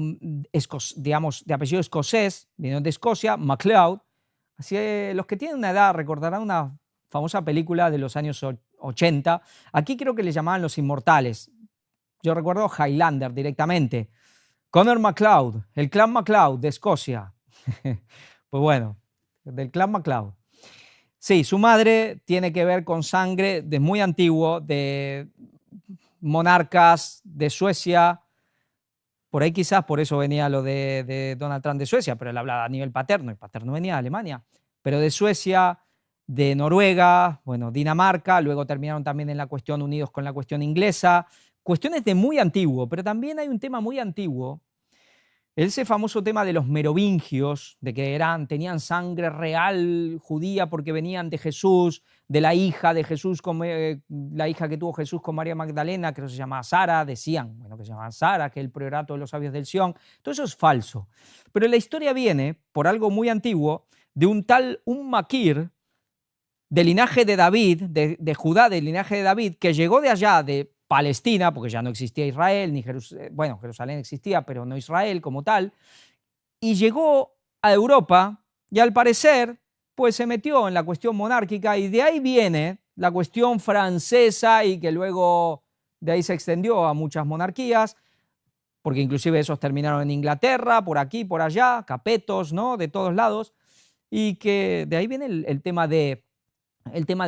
digamos, de apellido escocés, vino de Escocia, MacLeod. Así que los que tienen una edad recordarán una famosa película de los años 80. Aquí creo que le llamaban Los Inmortales. Yo recuerdo Highlander directamente. Connor MacLeod, el clan MacLeod de Escocia. Pues bueno, del clan MacLeod. Sí, su madre tiene que ver con sangre de muy antiguo, de monarcas de Suecia. Por ahí quizás por eso venía lo de Donald Trump de Suecia, pero él hablaba a nivel paterno, el paterno venía de Alemania, pero de Suecia, de Noruega, bueno, Dinamarca, luego terminaron también en la cuestión unidos con la cuestión inglesa, cuestiones de muy antiguo, pero también hay un tema muy antiguo, ese famoso tema de los merovingios, de que tenían sangre real judía porque venían de Jesús, de la hija de Jesús, la hija que tuvo Jesús con María Magdalena, que se llamaba Sara, decían, bueno, que se llamaba Sara, que es el priorato de los sabios del Sion. Todo eso es falso. Pero la historia viene, por algo muy antiguo, de un tal Makir, del linaje de David, de Judá, del linaje de David, que llegó de allá, de Palestina, porque ya no existía Israel, ni bueno, Jerusalén existía, pero no Israel como tal, y llegó a Europa y al parecer pues se metió en la cuestión monárquica y de ahí viene la cuestión francesa y que luego de ahí se extendió a muchas monarquías, porque inclusive esos terminaron en Inglaterra, por aquí, por allá, capetos, ¿no?, de todos lados, y que de ahí viene el tema de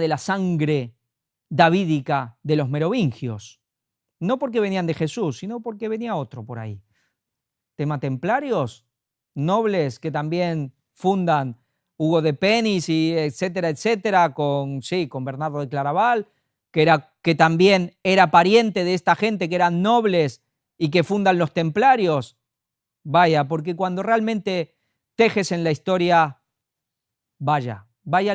la sangre davídica de los merovingios. No porque venían de Jesús, sino porque venía otro por ahí. Tema templarios, nobles que también fundan Hugo de Penis y etcétera, etcétera, con Bernardo de Claraval, que también era pariente de esta gente que eran nobles y que fundan los templarios. Vaya, porque cuando realmente tejes en la historia, vaya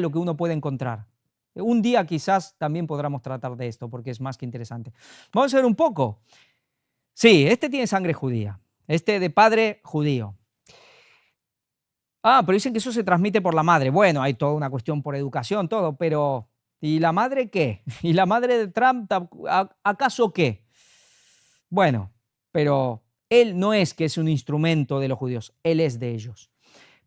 lo que uno puede encontrar. Un día quizás también podamos tratar de esto, porque es más que interesante. Vamos a ver un poco. Sí, este tiene sangre judía, este de padre judío. Pero dicen que eso se transmite por la madre. Bueno, hay toda una cuestión por educación, todo, pero ¿y la madre qué? ¿Y la madre de Trump acaso qué? Bueno, pero él no es que es un instrumento de los judíos, él es de ellos.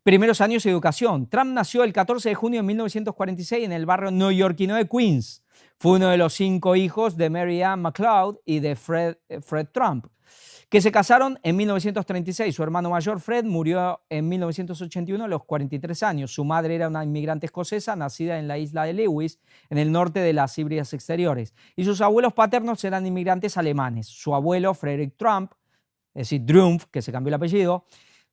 Primeros años de educación. Trump nació el 14 de junio de 1946 en el barrio neoyorquino de Queens. Fue uno de los 5 hijos de Mary Ann McLeod y de Fred Trump, que se casaron en 1936. Su hermano mayor, Fred, murió en 1981 a los 43 años. Su madre era una inmigrante escocesa nacida en la isla de Lewis, en el norte de las Hebrides Exteriores. Y sus abuelos paternos eran inmigrantes alemanes. Su abuelo, Frederick Trump, es decir, Drumpf, que se cambió el apellido,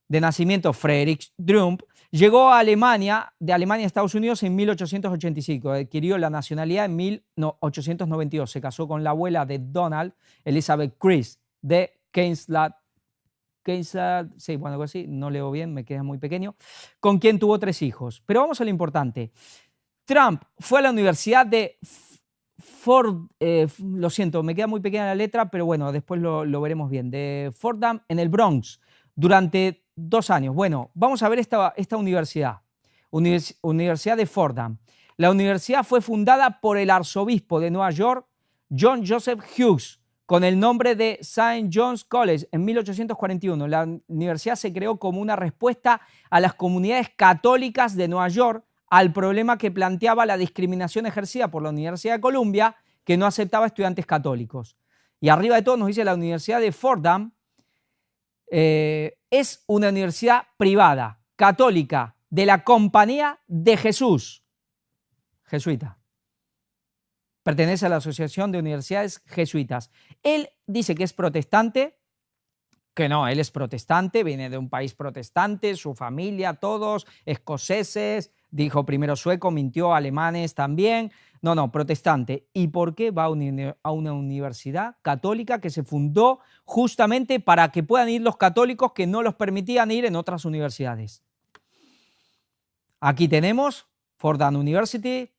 de nacimiento Friedrich Trump, Llegó a Alemania, de Alemania a Estados Unidos en 1885. Adquirió la nacionalidad en 1892. Se casó con la abuela de Donald, Elizabeth Chris, de Keynesland, sí, bueno, algo así, no leo bien, me queda muy pequeño, con quien tuvo 3 hijos. Pero vamos a lo importante. Trump fue a la Universidad de Ford, lo siento, me queda muy pequeña la letra, pero bueno, después lo veremos bien, de Fordham en el Bronx, durante 2 años. Bueno, vamos a ver esta universidad, Universidad de Fordham. La universidad fue fundada por el arzobispo de Nueva York, John Joseph Hughes, con el nombre de St. John's College en 1841. La universidad se creó como una respuesta a las comunidades católicas de Nueva York al problema que planteaba la discriminación ejercida por la Universidad de Columbia, que no aceptaba estudiantes católicos. Y arriba de todo nos dice la Universidad de Fordham, es una universidad privada, católica, de la Compañía de Jesús, jesuita. Pertenece a la Asociación de Universidades Jesuitas. Él dice que es protestante, que no, él es protestante, viene de un país protestante, su familia, todos escoceses, dijo primero sueco, mintió, alemanes también. No, protestante. ¿Y por qué va a una universidad católica que se fundó justamente para que puedan ir los católicos que no los permitían ir en otras universidades? Aquí tenemos Fordham University,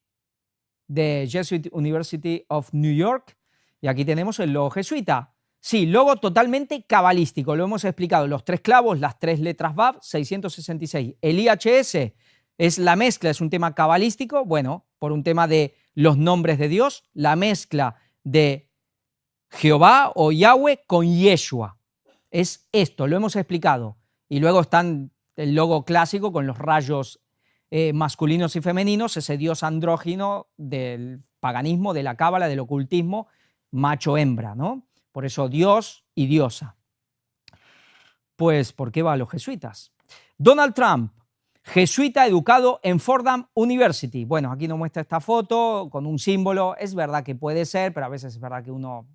de Jesuit University of New York, y aquí tenemos el logo jesuita. Sí, logo totalmente cabalístico, lo hemos explicado, los 3 clavos, las 3 letras Vav, 666. El IHS es la mezcla, es un tema cabalístico, bueno, por un tema de los nombres de Dios, la mezcla de Jehová o Yahweh con Yeshua. Es esto, lo hemos explicado. Y luego están el logo clásico con los rayos masculinos y femeninos, ese dios andrógino del paganismo, de la cábala, del ocultismo, macho-hembra, ¿no? Por eso Dios y diosa. Pues, ¿por qué va a los jesuitas? Donald Trump, jesuita educado en Fordham University. Bueno, aquí nos muestra esta foto con un símbolo. Es verdad que puede ser, pero a veces es verdad que uno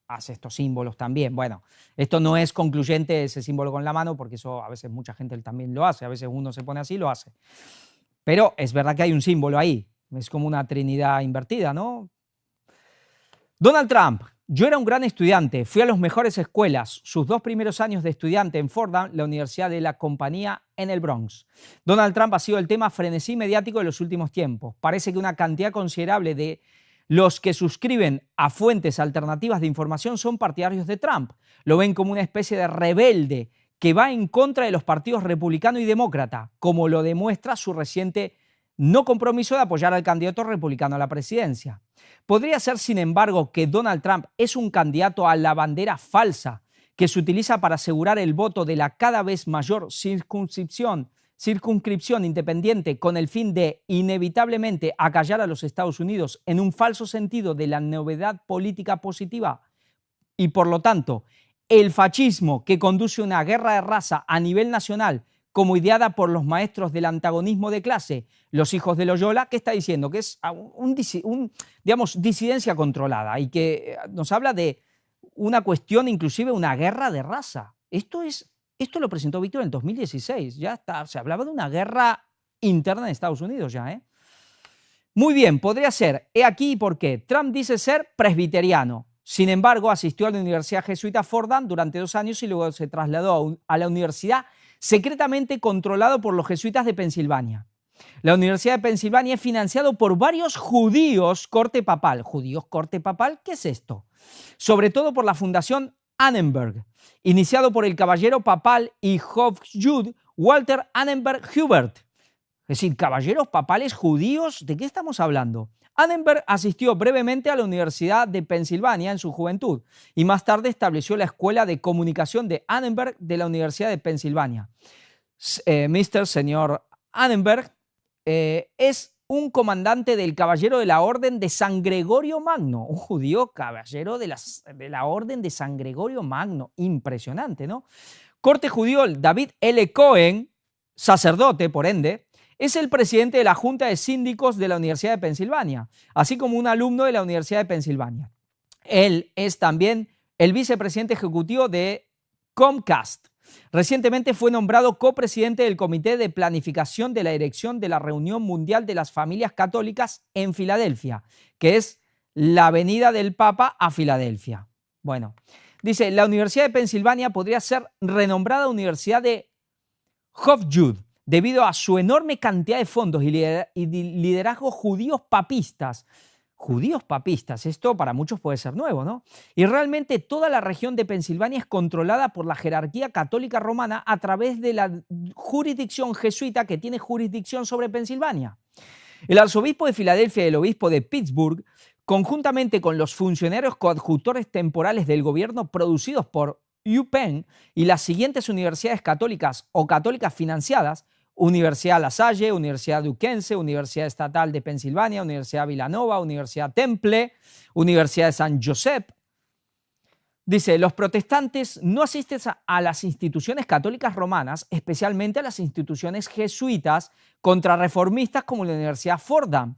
hace estos símbolos también. Bueno, esto no es concluyente, ese símbolo con la mano, porque eso a veces mucha gente también lo hace. A veces uno se pone así y lo hace. Pero es verdad que hay un símbolo ahí. Es como una trinidad invertida, ¿no? Donald Trump. Yo era un gran estudiante, fui a las mejores escuelas. Sus 2 primeros años de estudiante en Fordham, la Universidad de la Compañía en el Bronx. Donald Trump ha sido el tema frenesí mediático de los últimos tiempos. Parece que una cantidad considerable de los que suscriben a fuentes alternativas de información son partidarios de Trump. Lo ven como una especie de rebelde que va en contra de los partidos republicano y demócrata, como lo demuestra su reciente no compromiso de apoyar al candidato republicano a la presidencia. Podría ser, sin embargo, que Donald Trump es un candidato a la bandera falsa que se utiliza para asegurar el voto de la cada vez mayor circunscripción independiente con el fin de, inevitablemente, acallar a los Estados Unidos en un falso sentido de la novedad política positiva y, por lo tanto, el fascismo que conduce a una guerra de raza a nivel nacional como ideada por los maestros del antagonismo de clase, los hijos de Loyola, que está diciendo que es digamos, disidencia controlada y que nos habla de una cuestión, inclusive una guerra de raza. Esto lo presentó Víctor en 2016, ya está, se hablaba de una guerra interna en Estados Unidos ya, ¿eh? Muy bien, podría ser, he aquí por qué. Trump dice ser presbiteriano. Sin embargo, asistió a la Universidad Jesuita Fordham durante 2 años y luego se trasladó a la universidad secretamente controlado por los jesuitas de Pensilvania. La Universidad de Pensilvania es financiado por varios judíos corte papal. ¿Judíos corte papal? ¿Qué es esto? Sobre todo por la Fundación Annenberg, iniciado por el caballero papal y Hofjud Walter Annenberg Hubert. Es decir, caballeros papales judíos, ¿de qué estamos hablando? Annenberg asistió brevemente a la Universidad de Pensilvania en su juventud y más tarde estableció la Escuela de Comunicación de Annenberg de la Universidad de Pensilvania. Señor Annenberg es un comandante del Caballero de la Orden de San Gregorio Magno, un judío caballero de la Orden de San Gregorio Magno. Impresionante, ¿no? Corte judío David L. Cohen, sacerdote, por ende, es el presidente de la Junta de Síndicos de la Universidad de Pensilvania, así como un alumno de la Universidad de Pensilvania. Él es también el vicepresidente ejecutivo de Comcast, Recientemente fue nombrado copresidente del Comité de Planificación de la Dirección de la Reunión Mundial de las Familias Católicas en Filadelfia, que es la avenida del Papa a Filadelfia. Bueno, dice, la Universidad de Pensilvania podría ser renombrada Universidad de Hofjud debido a su enorme cantidad de fondos y liderazgos judíos papistas. Judíos papistas, esto para muchos puede ser nuevo, ¿no? Y realmente toda la región de Pensilvania es controlada por la jerarquía católica romana a través de la jurisdicción jesuita que tiene jurisdicción sobre Pensilvania. El arzobispo de Filadelfia y el obispo de Pittsburgh, conjuntamente con los funcionarios coadjutores temporales del gobierno producidos por UPenn y las siguientes universidades católicas o católicas financiadas, Universidad La Salle, Universidad Duquesne, Universidad Estatal de Pensilvania, Universidad Villanova, Universidad Temple, Universidad de San Josep. Dice, los protestantes no asisten a las instituciones católicas romanas, especialmente a las instituciones jesuitas contrarreformistas como la Universidad Fordham,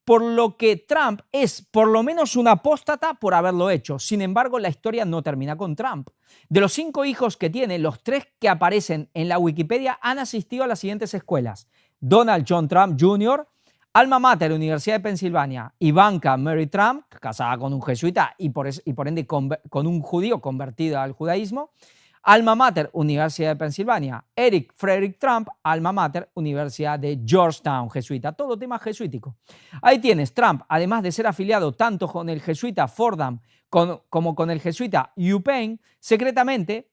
por lo que Trump es por lo menos un apóstata por haberlo hecho. Sin embargo, la historia no termina con Trump. De los 5 hijos que tiene, los 3 que aparecen en la Wikipedia han asistido a las siguientes escuelas: Donald John Trump Jr., Alma Mater, Universidad de Pensilvania; Ivanka Mary Trump, casada con un jesuita y por ende con un judío convertido al judaísmo; Alma Mater, Universidad de Pensilvania; Eric Frederick Trump, Alma Mater, Universidad de Georgetown, jesuita. Todo tema jesuítico. Ahí tienes, Trump, además de ser afiliado tanto con el jesuita Fordham como con el jesuita UPenn, secretamente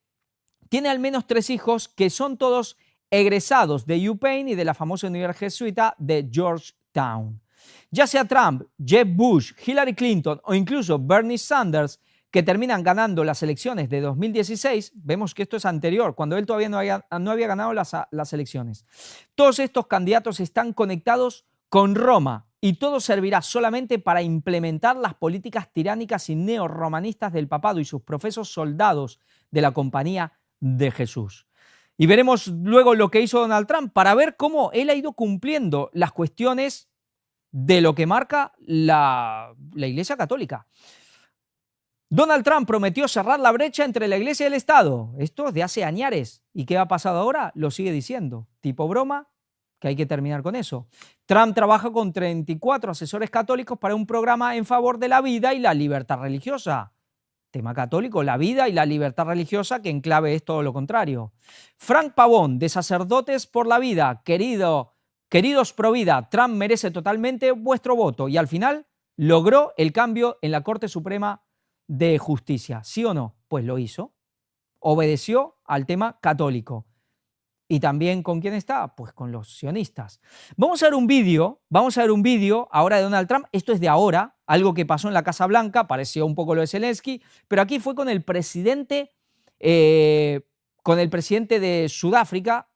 tiene al menos 3 hijos que son todos egresados de UPenn y de la famosa universidad jesuita de Georgetown. Ya sea Trump, Jeb Bush, Hillary Clinton o incluso Bernie Sanders, que terminan ganando las elecciones de 2016, vemos que esto es anterior, cuando él todavía no había ganado las elecciones. Todos estos candidatos están conectados con Roma y todo servirá solamente para implementar las políticas tiránicas y neorromanistas del papado y sus profesos soldados de la Compañía de Jesús. Y veremos luego lo que hizo Donald Trump para ver cómo él ha ido cumpliendo las cuestiones de lo que marca la Iglesia Católica. Donald Trump prometió cerrar la brecha entre la Iglesia y el Estado. Esto es de hace añares. ¿Y qué ha pasado ahora? Lo sigue diciendo. Tipo broma, que hay que terminar con eso. Trump trabaja con 34 asesores católicos para un programa en favor de la vida y la libertad religiosa. Tema católico, la vida y la libertad religiosa, que en clave es todo lo contrario. Frank Pavón, de Sacerdotes por la Vida, queridos pro vida, Trump merece totalmente vuestro voto. Y al final logró el cambio en la Corte Suprema de Justicia. ¿Sí o no? Pues lo hizo. Obedeció al tema católico. ¿Y también con quién está? Pues con los sionistas. Vamos a ver un vídeo ahora de Donald Trump. Esto es de ahora, algo que pasó en la Casa Blanca, pareció un poco lo de Zelensky, pero aquí fue con el presidente de Sudáfrica,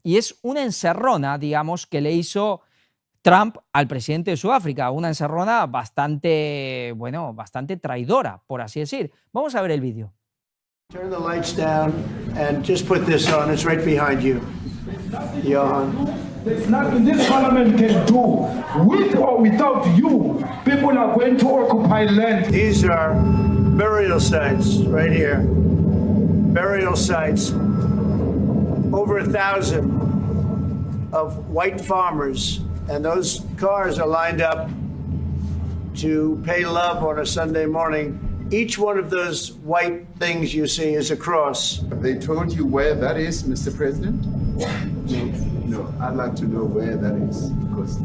y es una encerrona, digamos, que le hizo Trump al presidente de Sudáfrica, una encerrona bastante traidora, por así decir. Vamos a ver el vídeo. Turn the lights down and just put this on. It's right behind you, Johan. There's nothing this parliament can do. With or without you, people are going to occupy land. These are burial sites right here. Burial sites. Over 1,000 of white farmers. And those cars are lined up to pay love on a Sunday morning. Each one of those white things you see is a cross. Have they told you where that is, Mr. President? No, I'd like to know where that is, because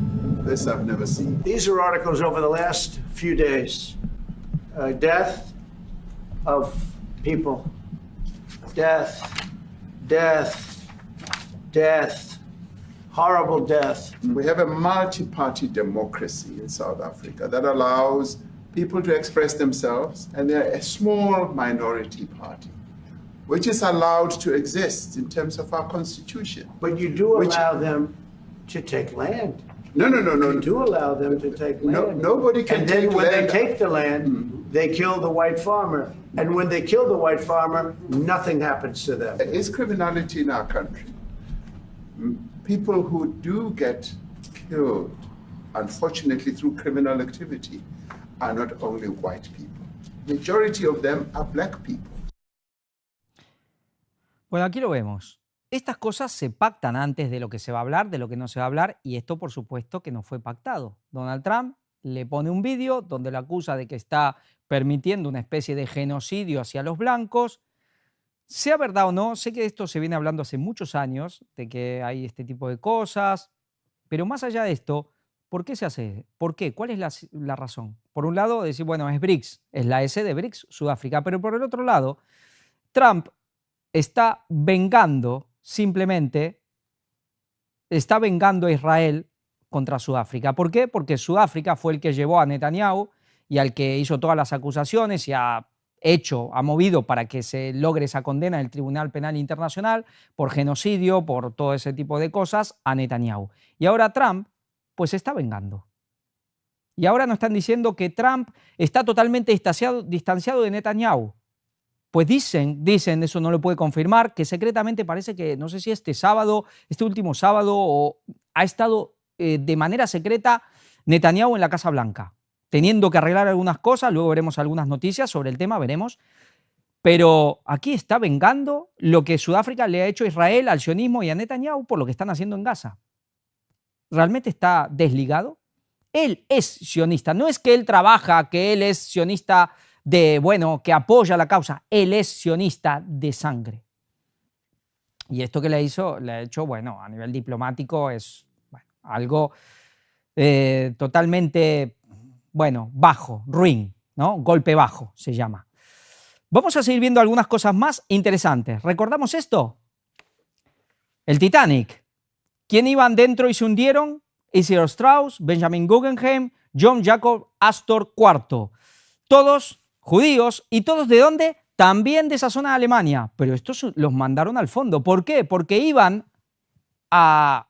this I've never seen. These are articles over the last few days. Death of people. Death, death, death. Horrible death. We have a multi-party democracy in South Africa that allows people to express themselves, and they're a small minority party, which is allowed to exist in terms of our constitution. But you do allow them to take land. No. You do allow them to take land. No, nobody can take land. And then when they take the land, they kill the white farmer. And when they kill the white farmer, nothing happens to them. There is criminality in our country. People who do get killed, unfortunately, through criminal activity, are not only white people. Majority of them are black people. Bueno, aquí lo vemos. Estas cosas se pactan antes de lo que se va a hablar, de lo que no se va a hablar, y esto por supuesto que no fue pactado. Donald Trump le pone un vídeo donde lo acusa de que está permitiendo una especie de genocidio hacia los blancos. Sea verdad o no, sé que esto se viene hablando hace muchos años, de que hay este tipo de cosas, pero más allá de esto, ¿por qué se hace? ¿Por qué? ¿Cuál es la razón? Por un lado, decir, bueno, es BRICS, es la S de BRICS, Sudáfrica, pero por el otro lado, Trump está vengando simplemente, está vengando a Israel contra Sudáfrica. ¿Por qué? Porque Sudáfrica fue el que llevó a Netanyahu y al que hizo todas las acusaciones y ha movido para que se logre esa condena del Tribunal Penal Internacional por genocidio, por todo ese tipo de cosas, a Netanyahu. Y ahora Trump, pues se está vengando. Y ahora nos están diciendo que Trump está totalmente distanciado de Netanyahu. Pues dicen, eso no lo puede confirmar, que secretamente parece que, no sé si este último sábado, o ha estado de manera secreta Netanyahu en la Casa Blanca, teniendo que arreglar algunas cosas, luego veremos algunas noticias sobre el tema, veremos. Pero aquí está vengando lo que Sudáfrica le ha hecho a Israel, al sionismo y a Netanyahu por lo que están haciendo en Gaza. ¿Realmente está desligado? Él es sionista, no es que él trabaja, que él es sionista que apoya la causa. Él es sionista de sangre. Y esto que le ha hecho, bueno, a nivel diplomático es algo totalmente, bajo, ruin, ¿no? Golpe bajo se llama. Vamos a seguir viendo algunas cosas más interesantes. ¿Recordamos esto? El Titanic. ¿Quién iban dentro y se hundieron? Isidor Straus, Benjamin Guggenheim, John Jacob Astor IV. Todos judíos, ¿y todos de dónde? También de esa zona de Alemania, pero estos los mandaron al fondo. ¿Por qué? Porque iban a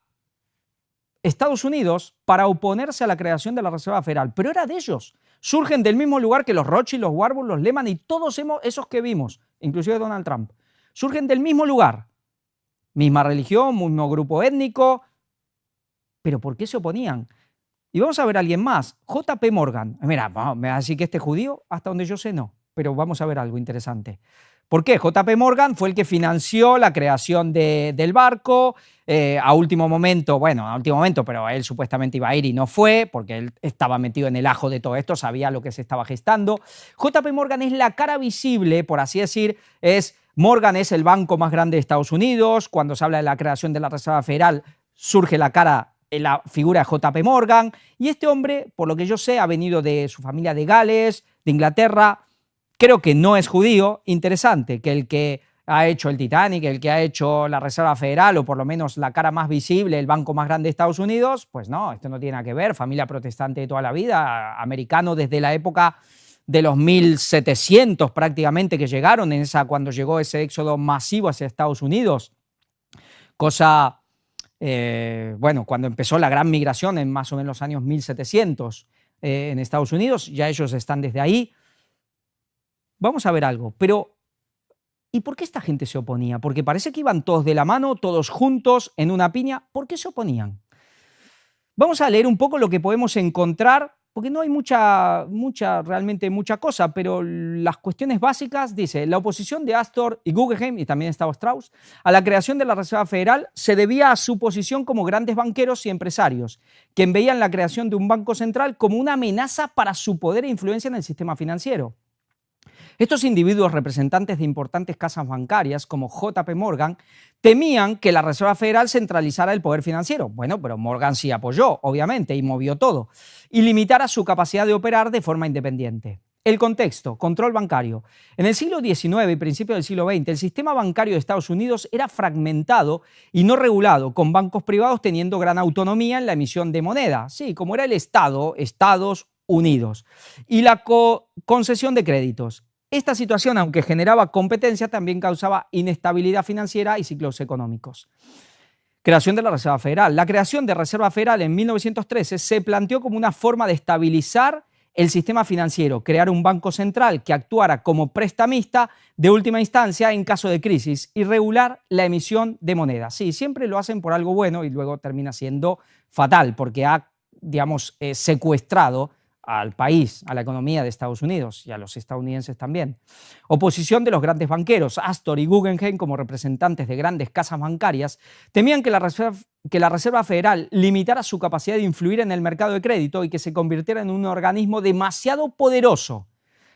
Estados Unidos para oponerse a la creación de la Reserva Federal, pero era de ellos. Surgen del mismo lugar que los Rothschild, los Warburg, los Lehman y todos esos que vimos, inclusive Donald Trump. Surgen del mismo lugar, misma religión, mismo grupo étnico, pero ¿por qué se oponían? Y vamos a ver a alguien más, J.P. Morgan. Mira, me va a decir que este judío, hasta donde yo sé, no, pero vamos a ver algo interesante. ¿Por qué? J.P. Morgan fue el que financió la creación del barco a último momento, pero él supuestamente iba a ir y no fue, porque él estaba metido en el ajo de todo esto, sabía lo que se estaba gestando. J.P. Morgan es la cara visible, por así decir, Morgan es el banco más grande de Estados Unidos. Cuando se habla de la creación de la Reserva Federal, surge la figura de J.P. Morgan, y este hombre, por lo que yo sé, ha venido de su familia de Gales, de Inglaterra, creo que no es judío. Interesante que el que ha hecho el Titanic, el que ha hecho la Reserva Federal, o por lo menos la cara más visible, el banco más grande de Estados Unidos, pues no, esto no tiene nada que ver, familia protestante de toda la vida, americano desde la época de los 1700 prácticamente que llegaron, cuando llegó ese éxodo masivo hacia Estados Unidos, cosa... cuando empezó la gran migración en más o menos los años 1700 en Estados Unidos, ya ellos están desde ahí. Vamos a ver algo, pero ¿y por qué esta gente se oponía? Porque parece que iban todos de la mano, todos juntos, en una piña. ¿Por qué se oponían? Vamos a leer un poco lo que podemos encontrar, porque no hay realmente mucha cosa, pero las cuestiones básicas, dice, la oposición de Astor y Guggenheim, y también estaba Strauss, a la creación de la Reserva Federal se debía a su posición como grandes banqueros y empresarios, quien veían la creación de un banco central como una amenaza para su poder e influencia en el sistema financiero. Estos individuos, representantes de importantes casas bancarias como J.P. Morgan, temían que la Reserva Federal centralizara el poder financiero. Bueno, pero Morgan sí apoyó, obviamente, y movió todo, y limitara su capacidad de operar de forma independiente. El contexto, control bancario. En el siglo XIX y principios del siglo XX, el sistema bancario de Estados Unidos era fragmentado y no regulado, con bancos privados teniendo gran autonomía en la emisión de moneda. Sí, como era el Estado, Estados Unidos, y la concesión de créditos. Esta situación, aunque generaba competencia, también causaba inestabilidad financiera y ciclos económicos. Creación de la Reserva Federal. La creación de Reserva Federal en 1913 se planteó como una forma de estabilizar el sistema financiero, crear un banco central que actuara como prestamista de última instancia en caso de crisis y regular la emisión de moneda. Sí, siempre lo hacen por algo bueno y luego termina siendo fatal porque ha, secuestrado al país, a la economía de Estados Unidos y a los estadounidenses también. Oposición de los grandes banqueros. Astor y Guggenheim, como representantes de grandes casas bancarias, temían que la Reserva Federal limitara su capacidad de influir en el mercado de crédito y que se convirtiera en un organismo demasiado poderoso.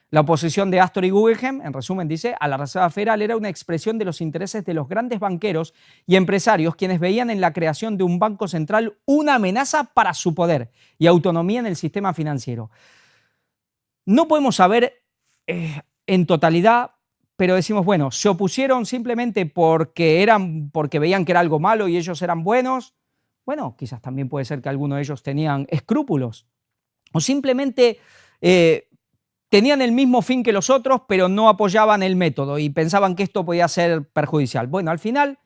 La oposición de Astor y Guggenheim, en resumen, dice, a la Reserva Federal era una expresión de los intereses de los grandes banqueros y empresarios, quienes veían en la creación de un banco central una amenaza para su poder y autonomía en el sistema financiero. No podemos saber en totalidad, pero decimos, bueno, se opusieron simplemente porque veían que era algo malo y ellos eran buenos. Bueno, quizás también puede ser que algunos de ellos tenían escrúpulos o simplemente tenían el mismo fin que los otros, pero no apoyaban el método y pensaban que esto podía ser perjudicial. Bueno, al final,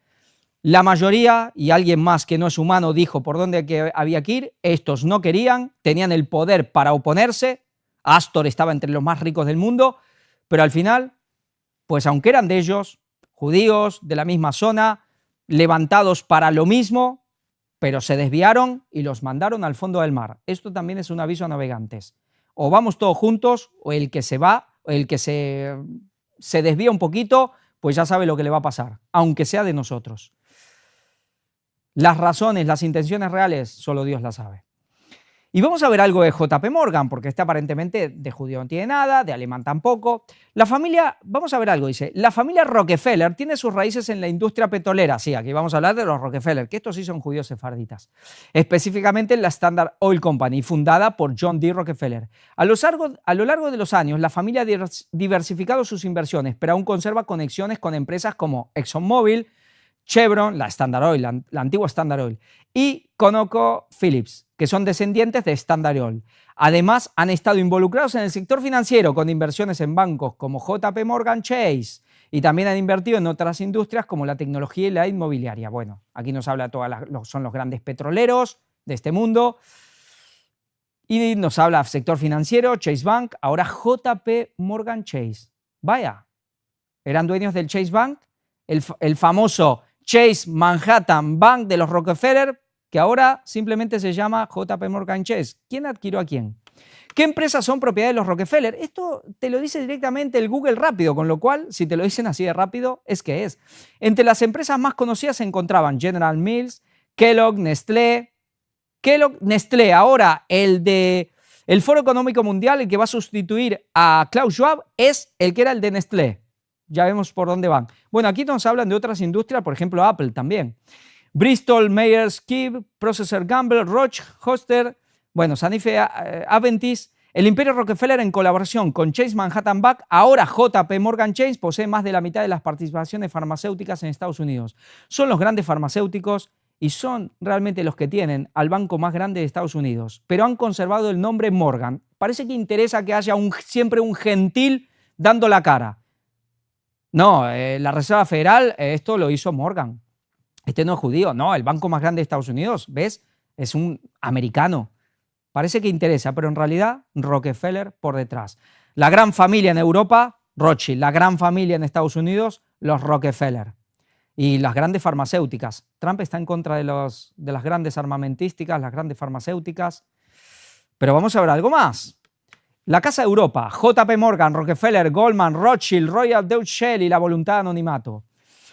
la mayoría y alguien más que no es humano dijo por dónde había que ir. Estos no querían, tenían el poder para oponerse. Astor estaba entre los más ricos del mundo, pero al final, pues aunque eran de ellos, judíos de la misma zona, levantados para lo mismo, pero se desviaron y los mandaron al fondo del mar. Esto también es un aviso a navegantes. O vamos todos juntos, o el que se va, o el que se desvía un poquito, pues ya sabe lo que le va a pasar, aunque sea de nosotros. Las razones, las intenciones reales, solo Dios las sabe. Y vamos a ver algo de JP Morgan, porque este aparentemente de judío no tiene nada, de alemán tampoco. Vamos a ver algo, dice, la familia Rockefeller tiene sus raíces en la industria petrolera. Sí, aquí vamos a hablar de los Rockefeller, que estos sí son judíos sefarditas. Específicamente en la Standard Oil Company, fundada por John D. Rockefeller. A lo largo de los años, la familia ha diversificado sus inversiones, pero aún conserva conexiones con empresas como ExxonMobil, Chevron, la Standard Oil, la antigua Standard Oil, y ConocoPhillips, que son descendientes de Standard Oil. Además, han estado involucrados en el sector financiero con inversiones en bancos como JP Morgan Chase y también han invertido en otras industrias como la tecnología y la inmobiliaria. Bueno, aquí nos habla son los grandes petroleros de este mundo y nos habla sector financiero, Chase Bank, ahora JP Morgan Chase. Vaya, eran dueños del Chase Bank, el famoso Chase Manhattan Bank de los Rockefeller, que ahora simplemente se llama JP Morgan Chase. ¿Quién adquirió a quién? ¿Qué empresas son propiedad de los Rockefeller? Esto te lo dice directamente el Google rápido, con lo cual, si te lo dicen así de rápido, es que es. Entre las empresas más conocidas se encontraban General Mills, Kellogg, Nestlé. Kellogg, Nestlé, ahora el Foro Económico Mundial, el que va a sustituir a Klaus Schwab, es el que era el de Nestlé. Ya vemos por dónde van. Bueno, aquí nos hablan de otras industrias, por ejemplo, Apple también. Bristol, Myers, Squibb, Procter Gamble, Roche, Hoster, bueno, Sanofi, Aventis. El imperio Rockefeller, en colaboración con Chase Manhattan Bank, ahora JP Morgan Chase, posee más de la mitad de las participaciones farmacéuticas en Estados Unidos. Son los grandes farmacéuticos y son realmente los que tienen al banco más grande de Estados Unidos, pero han conservado el nombre Morgan. Parece que interesa que haya siempre un gentil dando la cara. No, la Reserva Federal, esto lo hizo Morgan. Este no es judío, no, el banco más grande de Estados Unidos, ¿ves? Es un americano. Parece que interesa, pero en realidad Rockefeller por detrás. La gran familia en Europa, Rothschild. La gran familia en Estados Unidos, los Rockefeller. Y las grandes farmacéuticas. Trump está en contra de las grandes armamentísticas, las grandes farmacéuticas. Pero vamos a ver algo más. La Casa de Europa, JP Morgan, Rockefeller, Goldman, Rothschild, Royal Dutch Shell y la voluntad de anonimato.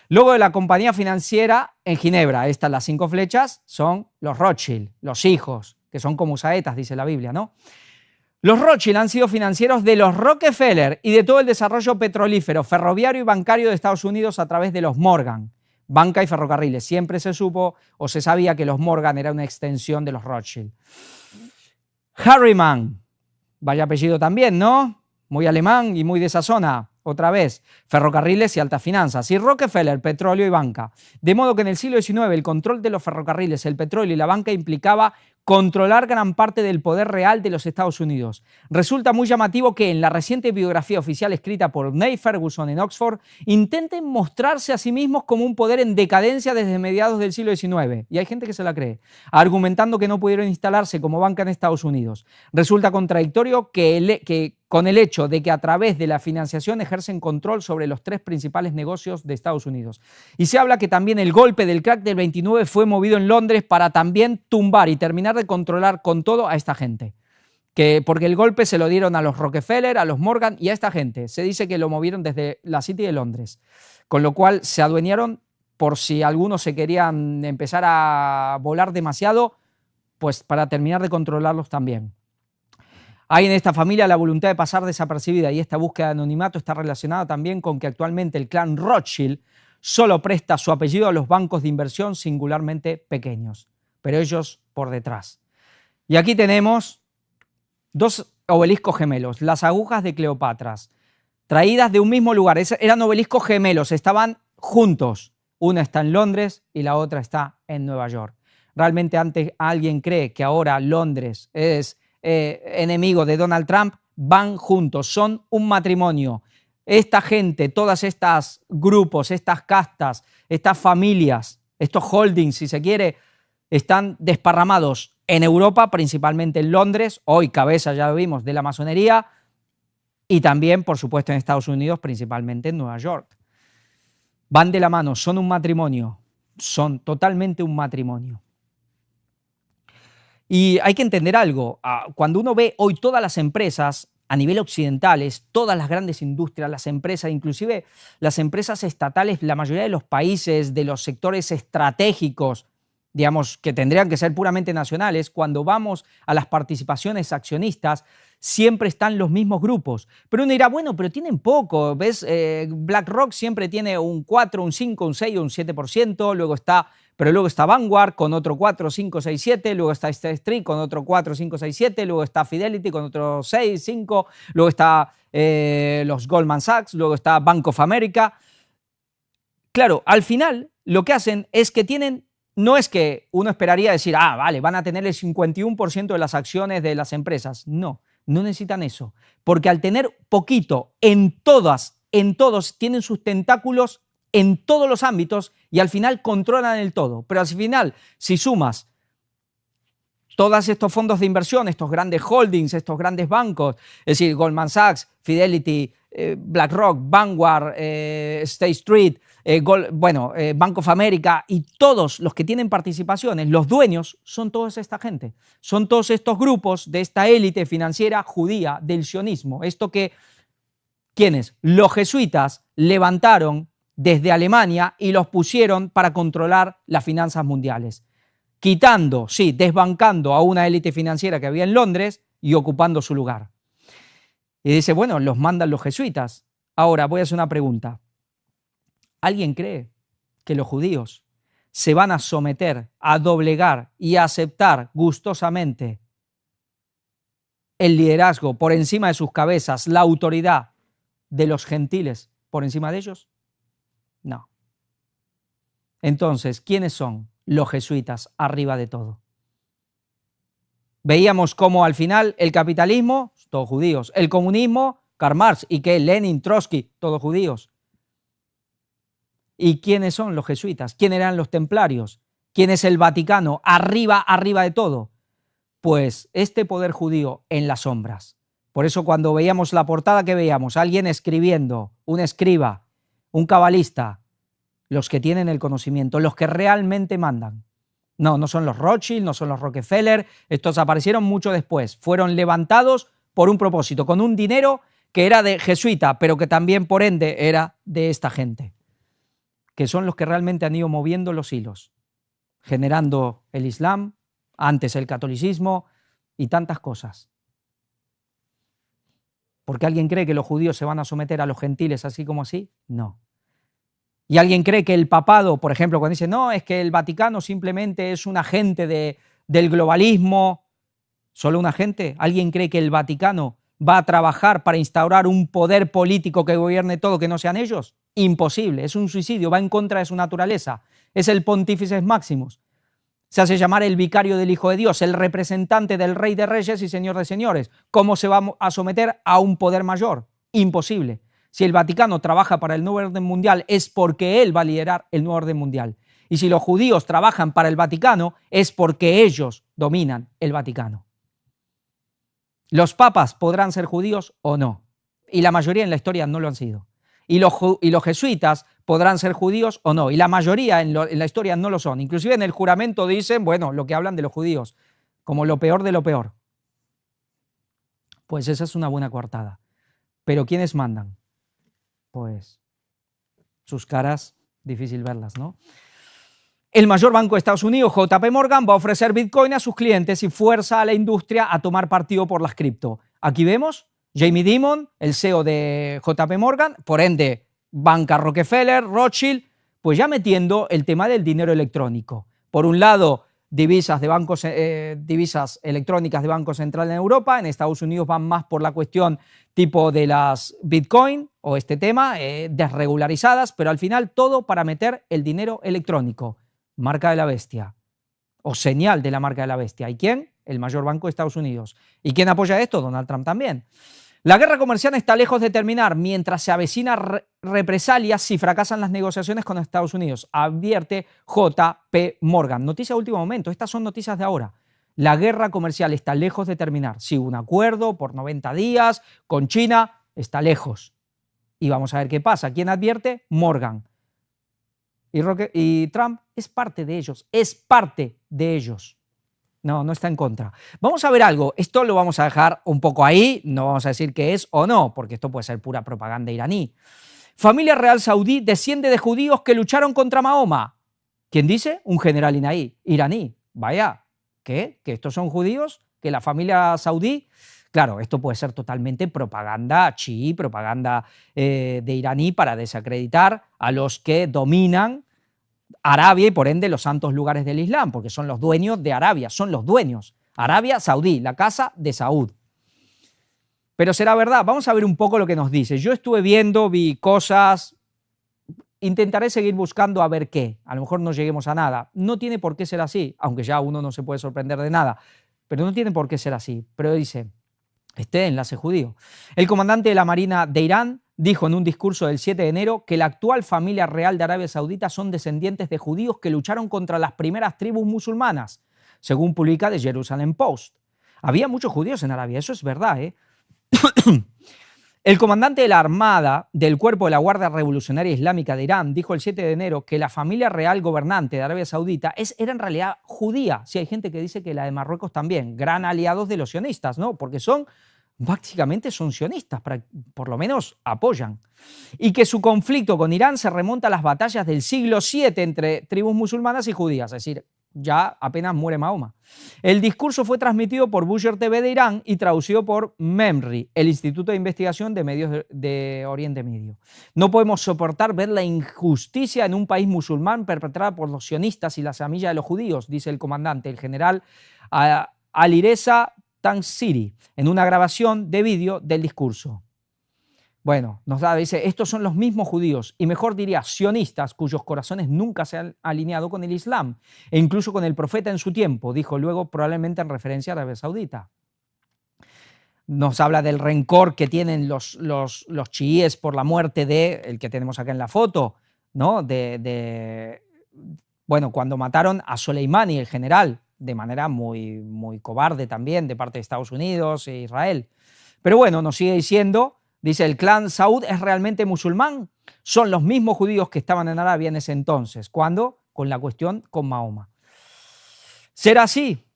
Luego de la compañía financiera en Ginebra, estas las 5 flechas son los Rothschild, los hijos, que son como saetas, dice la Biblia, ¿no? Los Rothschild han sido financieros de los Rockefeller y de todo el desarrollo petrolífero, ferroviario y bancario de Estados Unidos a través de los Morgan. Banca y ferrocarriles. Siempre se supo o se sabía que los Morgan era una extensión de los Rothschild. Harriman. Vaya apellido también, ¿no? Muy alemán y muy de esa zona. Otra vez, ferrocarriles y altas finanzas. Y Rockefeller, petróleo y banca. De modo que en el siglo XIX el control de los ferrocarriles, el petróleo y la banca implicaba controlar gran parte del poder real de los Estados Unidos. Resulta muy llamativo que en la reciente biografía oficial escrita por Neil Ferguson en Oxford intenten mostrarse a sí mismos como un poder en decadencia desde mediados del siglo XIX. Y hay gente que se la cree, argumentando que no pudieron instalarse como banca en Estados Unidos. Resulta contradictorio con el hecho de que a través de la financiación ejercen control sobre los 3 principales negocios de Estados Unidos. Y se habla que también el golpe del crack del 29 fue movido en Londres para también tumbar y terminar de controlar con todo a esta gente. porque el golpe se lo dieron a los Rockefeller, a los Morgan y a esta gente. Se dice que lo movieron desde la City de Londres, con lo cual se adueñaron por si algunos se querían empezar a volar demasiado, pues para terminar de controlarlos también. Hay en esta familia la voluntad de pasar desapercibida y esta búsqueda de anonimato está relacionada también con que actualmente el clan Rothschild solo presta su apellido a los bancos de inversión singularmente pequeños, pero ellos por detrás. Y aquí tenemos dos obeliscos gemelos, las agujas de Cleopatra, traídas de un mismo lugar. Eran obeliscos gemelos, estaban juntos. Una está en Londres y la otra está en Nueva York. ¿Realmente antes alguien cree que ahora Londres es enemigo de Donald Trump? Van juntos, son un matrimonio. Esta gente, todas estas grupos, estas castas, estas familias, estos holdings, si se quiere, están desparramados en Europa, principalmente en Londres, hoy cabeza, ya lo vimos, de la masonería, y también, por supuesto, en Estados Unidos, principalmente en Nueva York. Van de la mano, son un matrimonio, son totalmente un matrimonio. Y hay que entender algo, cuando uno ve hoy todas las empresas a nivel occidentales, todas las grandes industrias, las empresas, inclusive las empresas estatales, la mayoría de los países, de los sectores estratégicos, digamos, que tendrían que ser puramente nacionales, cuando vamos a las participaciones accionistas, siempre están los mismos grupos. Pero uno dirá, bueno, pero tienen poco, ¿ves? BlackRock siempre tiene un 4, un 5, un 6 o un 7%, luego está Vanguard con otro 4, 5, 6, 7, luego está State Street con otro 4, 5, 6, 7, luego está Fidelity con otro 6, 5, luego está los Goldman Sachs, luego está Bank of America. Claro, al final lo que hacen es que tienen. No es que uno esperaría decir, vale, van a tener el 51% de las acciones de las empresas. No, no necesitan eso. Porque al tener poquito en todos, tienen sus tentáculos en todos los ámbitos y al final controlan el todo. Pero al final, si sumas todos estos fondos de inversión, estos grandes holdings, estos grandes bancos, es decir, Goldman Sachs, Fidelity, BlackRock, Vanguard, State Street, Bank of America y todos los que tienen participaciones, los dueños son toda esta gente, son todos estos grupos de esta élite financiera judía del sionismo. Esto que, ¿quiénes? Los jesuitas levantaron desde Alemania y los pusieron para controlar las finanzas mundiales, quitando, sí, desbancando a una élite financiera que había en Londres y ocupando su lugar. Y dice, bueno, los mandan los jesuitas. Ahora voy a hacer una pregunta. ¿Alguien cree que los judíos se van a someter, a doblegar y a aceptar gustosamente el liderazgo por encima de sus cabezas, la autoridad de los gentiles por encima de ellos? No. Entonces, ¿quiénes son los jesuitas arriba de todo? Veíamos cómo al final el capitalismo, todos judíos, el comunismo, Karl Marx, y que Lenin, Trotsky, todos judíos. ¿Y quiénes son los jesuitas? ¿Quién eran los templarios? ¿Quién es el Vaticano? Arriba de todo. Pues este poder judío en las sombras. Por eso cuando veíamos la portada, ¿qué veíamos? Alguien escribiendo, un escriba, un cabalista, los que tienen el conocimiento, los que realmente mandan. No son los Rothschild, no son los Rockefeller, estos aparecieron mucho después, fueron levantados por un propósito, con un dinero que era de jesuita, pero que también por ende era de esta gente, que son los que realmente han ido moviendo los hilos, generando el Islam, antes el catolicismo y tantas cosas. ¿Porque alguien cree que los judíos se van a someter a los gentiles así como así? No. ¿Y alguien cree que el papado, por ejemplo, cuando dice, no, es que el Vaticano simplemente es un agente del globalismo, solo un agente? ¿Alguien cree que el Vaticano va a trabajar para instaurar un poder político que gobierne todo que no sean ellos? Imposible, es un suicidio, va en contra de su naturaleza. Es el Pontífice Maximus. Se hace llamar el vicario del Hijo de Dios, el representante del Rey de Reyes y Señor de Señores. ¿Cómo se va a someter a un poder mayor? Imposible. Si el Vaticano trabaja para el nuevo orden mundial es porque él va a liderar el nuevo orden mundial. Y si los judíos trabajan para el Vaticano es porque ellos dominan el Vaticano. Los papas podrán ser judíos o no. Y la mayoría en la historia no lo han sido. Y los jesuitas podrán ser judíos o no. Y la mayoría en la historia no lo son. Inclusive en el juramento dicen, bueno, lo que hablan de los judíos, como lo peor de lo peor. Pues esa es una buena coartada. Pero ¿quiénes mandan? Pues sus caras, difícil verlas, ¿no? El mayor banco de Estados Unidos, JP Morgan, va a ofrecer Bitcoin a sus clientes y fuerza a la industria a tomar partido por las cripto. Aquí vemos Jamie Dimon, el CEO de JP Morgan, por ende, banca Rockefeller, Rothschild, pues ya metiendo el tema del dinero electrónico. Por un lado, divisas electrónicas de Banco Central en Europa. En Estados Unidos van más por la cuestión tipo de las Bitcoin o este tema, desregularizadas, pero al final todo para meter el dinero electrónico. Marca de la bestia o señal de la marca de la bestia. ¿Y quién? El mayor banco de Estados Unidos. ¿Y quién apoya esto? Donald Trump también. La guerra comercial está lejos de terminar mientras se avecina represalias si fracasan las negociaciones con Estados Unidos, advierte JP Morgan. Noticia de último momento, estas son noticias de ahora. La guerra comercial está lejos de terminar. Sí, un acuerdo por 90 días con China está lejos. Y vamos a ver qué pasa. ¿Quién advierte? Morgan. Y Trump es parte de ellos, es parte de ellos. No está en contra. Vamos a ver algo, esto lo vamos a dejar un poco ahí, no vamos a decir qué es o no, porque esto puede ser pura propaganda iraní. Familia real saudí desciende de judíos que lucharon contra Mahoma. ¿Quién dice? Un general iraní. Vaya, ¿qué? ¿Que estos son judíos? ¿Que la familia saudí? Claro, esto puede ser totalmente propaganda chií, propaganda de iraní para desacreditar a los que dominan Arabia y por ende los santos lugares del Islam, porque son los dueños de Arabia, son los dueños. Arabia Saudí, la casa de Saúd. Pero será verdad, vamos a ver un poco lo que nos dice. Yo estuve viendo, vi cosas, intentaré seguir buscando a ver qué. A lo mejor no lleguemos a nada. No tiene por qué ser así, aunque ya uno no se puede sorprender de nada, pero no tiene por qué ser así. Pero dice, este enlace judío. El comandante de la Marina de Irán dijo en un discurso del 7 de enero que la actual familia real de Arabia Saudita son descendientes de judíos que lucharon contra las primeras tribus musulmanas, según publica The Jerusalem Post. Había muchos judíos en Arabia, eso es verdad, ¿eh? El comandante de la Armada del Cuerpo de la Guardia Revolucionaria Islámica de Irán dijo el 7 de enero que la familia real gobernante de Arabia Saudita era en realidad judía. Sí, hay gente que dice que la de Marruecos también, gran aliados de los sionistas, ¿no? Porque básicamente son sionistas, por lo menos apoyan. Y que su conflicto con Irán se remonta a las batallas del siglo VII entre tribus musulmanas y judías, es decir, ya apenas muere Mahoma. El discurso fue transmitido por Bushehr TV de Irán y traducido por MEMRI, el Instituto de Investigación de Medios de Oriente Medio. No podemos soportar ver la injusticia en un país musulmán perpetrada por los sionistas y la semilla de los judíos, dice el comandante, el general Alireza Tansiri, en una grabación de vídeo del discurso. Bueno, dice, estos son los mismos judíos, y mejor diría sionistas, cuyos corazones nunca se han alineado con el Islam, e incluso con el profeta en su tiempo, dijo luego probablemente en referencia a Arabia Saudita. Nos habla del rencor que tienen los chiíes por la muerte el que tenemos acá en la foto, ¿no? Bueno, cuando mataron a Soleimani, el general, de manera muy, muy cobarde también de parte de Estados Unidos e Israel. Pero bueno, nos sigue diciendo, dice, el clan Saud es realmente musulmán. Son los mismos judíos que estaban en Arabia en ese entonces. ¿Cuándo? Con la cuestión con Mahoma. ¿Será así?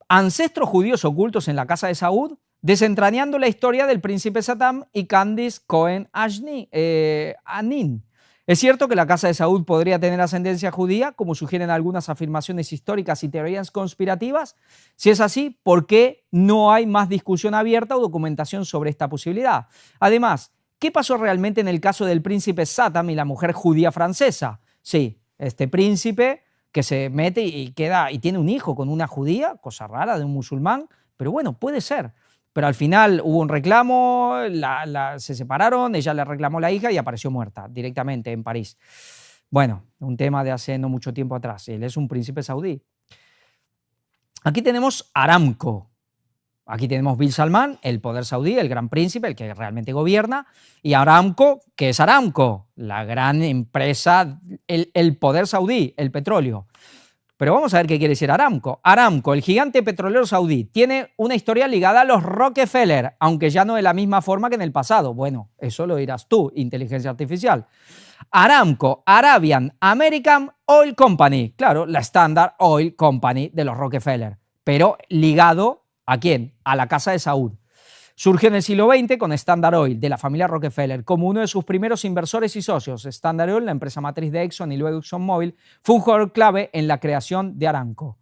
Ancestros judíos ocultos en la casa de Saud, desentrañando la historia del príncipe Saddam y Candice Cohen Anin. Es cierto que la casa de Saud podría tener ascendencia judía, como sugieren algunas afirmaciones históricas y teorías conspirativas. Si es así, ¿por qué no hay más discusión abierta o documentación sobre esta posibilidad? Además, ¿qué pasó realmente en el caso del príncipe Saddam y la mujer judía francesa? Sí, este príncipe que se mete y tiene un hijo con una judía, cosa rara de un musulmán, pero bueno, puede ser. Pero al final hubo un reclamo, se separaron, ella le reclamó a la hija y apareció muerta directamente en París. Bueno, un tema de hace no mucho tiempo atrás. Él es un príncipe saudí. Aquí tenemos Aramco. Aquí tenemos Bin Salman, el poder saudí, el gran príncipe, el que realmente gobierna. Y Aramco, ¿qué es Aramco? La gran empresa, el poder saudí, el petróleo. Pero vamos a ver qué quiere decir Aramco. Aramco, el gigante petrolero saudí, tiene una historia ligada a los Rockefeller, aunque ya no de la misma forma que en el pasado. Bueno, eso lo dirás tú, inteligencia artificial. Aramco, Arabian American Oil Company. Claro, la Standard Oil Company de los Rockefeller, pero ligado ¿A quién? A la casa de Saud. Surgió en el siglo XX con Standard Oil, de la familia Rockefeller, como uno de sus primeros inversores y socios. Standard Oil, la empresa matriz de Exxon y luego ExxonMobil, fue un jugador clave en la creación de Aramco.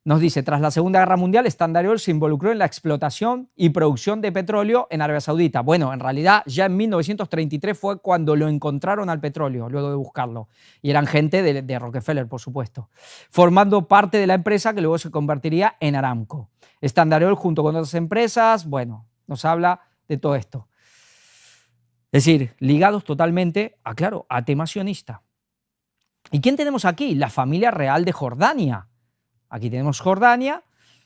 Nos dice, tras la Segunda Guerra Mundial, Standard Oil se involucró en la explotación y producción de petróleo en Arabia Saudita. Bueno, en realidad ya en 1933 fue cuando lo encontraron al petróleo, luego de buscarlo. Y eran gente de Rockefeller, por supuesto, formando parte de la empresa que luego se convertiría en Aramco. Standard Oil, junto con otras empresas, bueno, nos habla de todo esto. Es decir, ligados totalmente a tema sionista. ¿Y quién tenemos aquí? La familia real de Jordania. Aquí tenemos Jordania.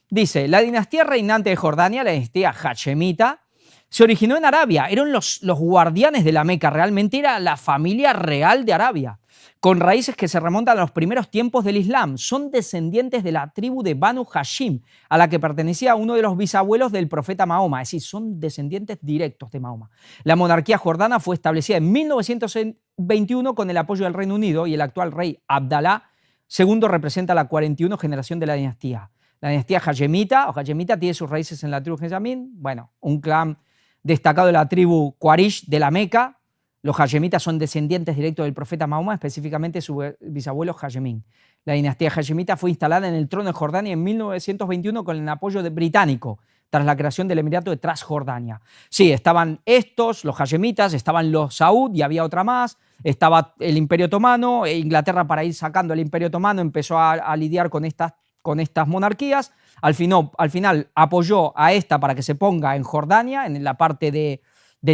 Dice, la dinastía reinante de Jordania, la dinastía hachemita, se originó en Arabia. Eran los guardianes de la Meca. Realmente era la familia real de Arabia, con raíces que se remontan a los primeros tiempos del Islam. Son descendientes de la tribu de Banu Hashim, a la que pertenecía uno de los bisabuelos del profeta Mahoma. Es decir, son descendientes directos de Mahoma. La monarquía jordana fue establecida en 1921 con el apoyo del Reino Unido y el actual rey Abdalá II representa la 41 generación de la dinastía. La dinastía hachemita o hachemita tiene sus raíces en la tribu Benjamín, bueno, un clan destacado de la tribu Quraysh de la Meca. Los hachemitas son descendientes directos del profeta Mahoma, específicamente su bisabuelo Hashemín. La dinastía hachemita fue instalada en el trono de Jordania en 1921 con el apoyo británico, tras la creación del Emirato de Transjordania. Sí, estaban estos, los hachemitas, estaban los Saud y había otra más, estaba el Imperio Otomano. Inglaterra, para ir sacando el Imperio Otomano, empezó a lidiar con estas monarquías. Al final apoyó a esta para que se ponga en Jordania, en la parte de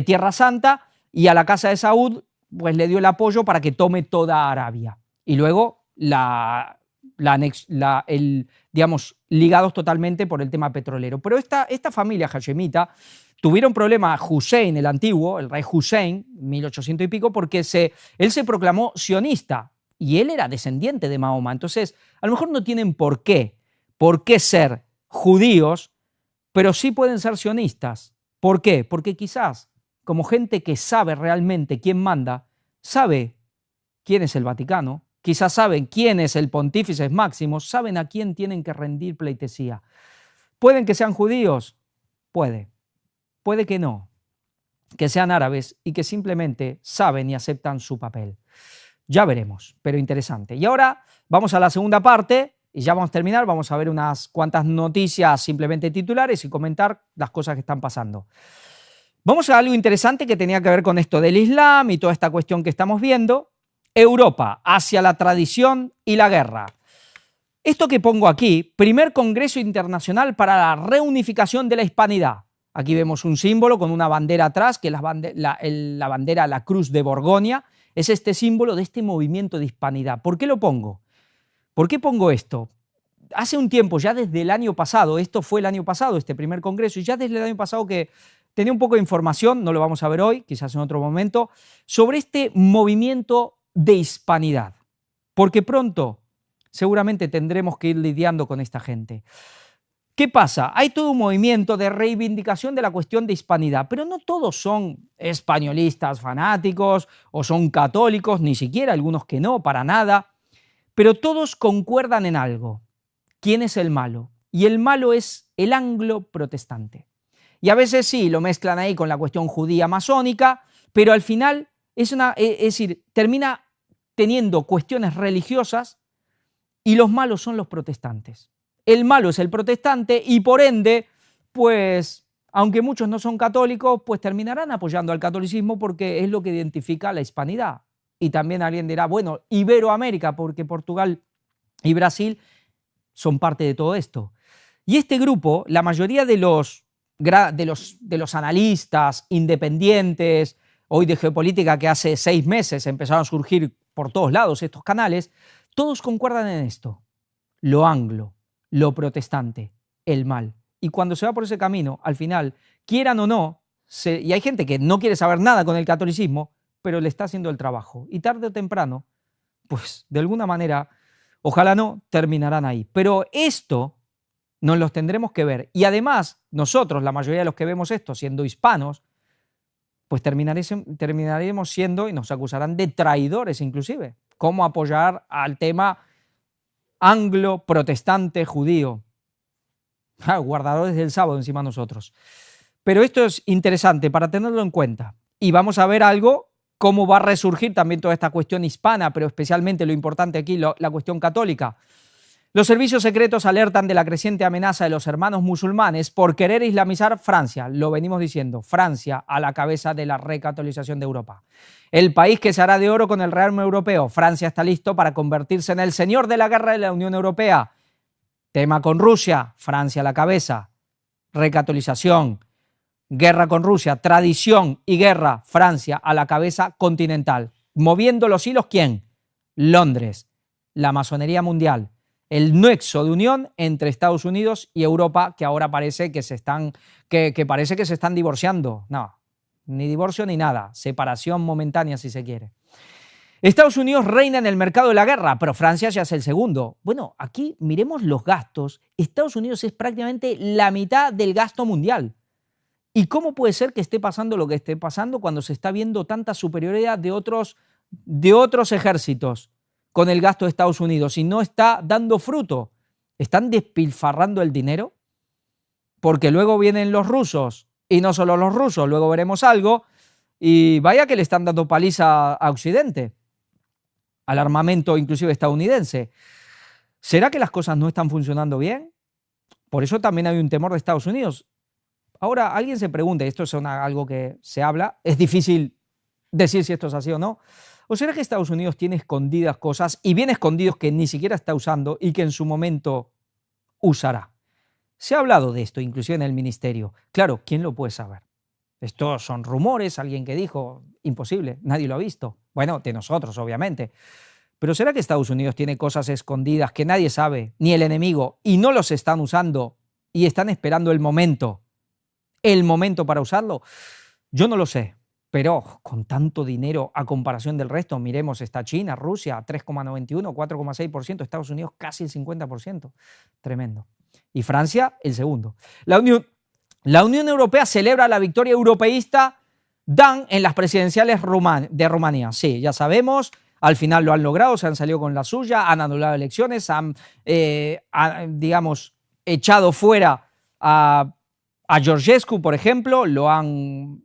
Tierra Santa, y a la casa de Saud pues le dio el apoyo para que tome toda Arabia. Y luego digamos, ligados totalmente por el tema petrolero. Pero esta familia hachemita tuvieron problema Hussein, el antiguo, el rey Hussein, 1800 y pico, porque él se proclamó sionista y él era descendiente de Mahoma. Entonces, a lo mejor no tienen por qué ser judíos, pero sí pueden ser sionistas. ¿Por qué? Porque quizás, como gente que sabe realmente quién manda, sabe quién es el Vaticano, quizás saben quién es el Pontífice Máximo, saben a quién tienen que rendir pleitesía. ¿Pueden que sean judíos? Puede que no, que sean árabes y que simplemente saben y aceptan su papel. Ya veremos, pero interesante. Y ahora vamos a la segunda parte y ya vamos a terminar. Vamos a ver unas cuantas noticias simplemente titulares y comentar las cosas que están pasando. Vamos a algo interesante que tenía que ver con esto del Islam y toda esta cuestión que estamos viendo. Europa, hacia la tradición y la guerra. Esto que pongo aquí, primer Congreso Internacional para la Reunificación de la Hispanidad. Aquí vemos un símbolo con una bandera atrás, que es la bandera, la Cruz de Borgoña. Es este símbolo de este movimiento de hispanidad. ¿Por qué lo pongo? ¿Por qué pongo esto? Hace un tiempo, ya desde el año pasado, esto fue el año pasado, este primer congreso, y ya desde el año pasado que tenía un poco de información, no lo vamos a ver hoy, quizás en otro momento, sobre este movimiento de hispanidad. Porque pronto seguramente tendremos que ir lidiando con esta gente. ¿Qué pasa? Hay todo un movimiento de reivindicación de la cuestión de hispanidad, pero no todos son españolistas fanáticos o son católicos, ni siquiera algunos que no, para nada, pero todos concuerdan en algo. ¿Quién es el malo? Y el malo es el anglo-protestante. Y a veces sí, lo mezclan ahí con la cuestión judía masónica, pero al final es decir, termina teniendo cuestiones religiosas y los malos son los protestantes. El malo es el protestante y por ende, pues, aunque muchos no son católicos, pues terminarán apoyando al catolicismo porque es lo que identifica la hispanidad. Y también alguien dirá, bueno, Iberoamérica, porque Portugal y Brasil son parte de todo esto. Y este grupo, la mayoría de los analistas independientes, hoy de geopolítica, que hace 6 meses empezaron a surgir por todos lados estos canales, todos concuerdan en esto: lo anglo, lo protestante, el mal. Y cuando se va por ese camino, al final, quieran o no, y hay gente que no quiere saber nada con el catolicismo, pero le está haciendo el trabajo. Y tarde o temprano, pues de alguna manera, ojalá no, terminarán ahí. Pero esto nos los tendremos que ver. Y además, nosotros, la mayoría de los que vemos esto, siendo hispanos, pues terminaremos siendo, y nos acusarán de traidores inclusive. ¿Cómo apoyar al tema anglo-protestante judío? Guardadores del sábado encima nosotros. Pero esto es interesante para tenerlo en cuenta. Y vamos a ver algo, cómo va a resurgir también toda esta cuestión hispana, pero especialmente lo importante aquí, la cuestión católica. Los servicios secretos alertan de la creciente amenaza de los hermanos musulmanes por querer islamizar Francia. Lo venimos diciendo, Francia a la cabeza de la recatolización de Europa. El país que se hará de oro con el rearme europeo. Francia está listo para convertirse en el señor de la guerra de la Unión Europea. Tema con Rusia, Francia a la cabeza. Recatolización, guerra con Rusia, tradición y guerra, Francia a la cabeza continental. Moviendo los hilos, ¿quién? Londres, la masonería mundial. El nexo de unión entre Estados Unidos y Europa, que ahora parece que se están divorciando. No, ni divorcio ni nada, separación momentánea si se quiere. Estados Unidos reina en el mercado de la guerra, pero Francia ya es el segundo. Bueno, aquí miremos los gastos. Estados Unidos es prácticamente la mitad del gasto mundial. ¿Y cómo puede ser que esté pasando lo que esté pasando cuando se está viendo tanta superioridad de otros ejércitos con el gasto de Estados Unidos y no está dando fruto? ¿Están despilfarrando el dinero? Porque luego vienen los rusos, y no solo los rusos, luego veremos algo, y vaya que le están dando paliza a Occidente, al armamento inclusive estadounidense. ¿Será que las cosas no están funcionando bien? Por eso también hay un temor de Estados Unidos. Ahora, alguien se pregunta, y esto es algo que se habla, es difícil decir si esto es así o no, ¿o será que Estados Unidos tiene escondidas cosas y bien escondidos que ni siquiera está usando y que en su momento usará? Se ha hablado de esto, inclusive en el ministerio. Claro, ¿quién lo puede saber? Estos son rumores, alguien que dijo, imposible, nadie lo ha visto. Bueno, de nosotros, obviamente. Pero ¿será que Estados Unidos tiene cosas escondidas que nadie sabe, ni el enemigo, y no los están usando y están esperando el momento para usarlo? Yo no lo sé. Pero con tanto dinero a comparación del resto, miremos, está China, Rusia, 3,91, 4,6%, Estados Unidos casi el 50%. Tremendo. Y Francia, el segundo. La Unión Europea celebra la victoria europeísta Dan en las presidenciales de Rumanía. Sí, ya sabemos, al final lo han logrado, se han salido con la suya, han anulado elecciones, han, digamos, echado fuera a Georgescu, por ejemplo, lo han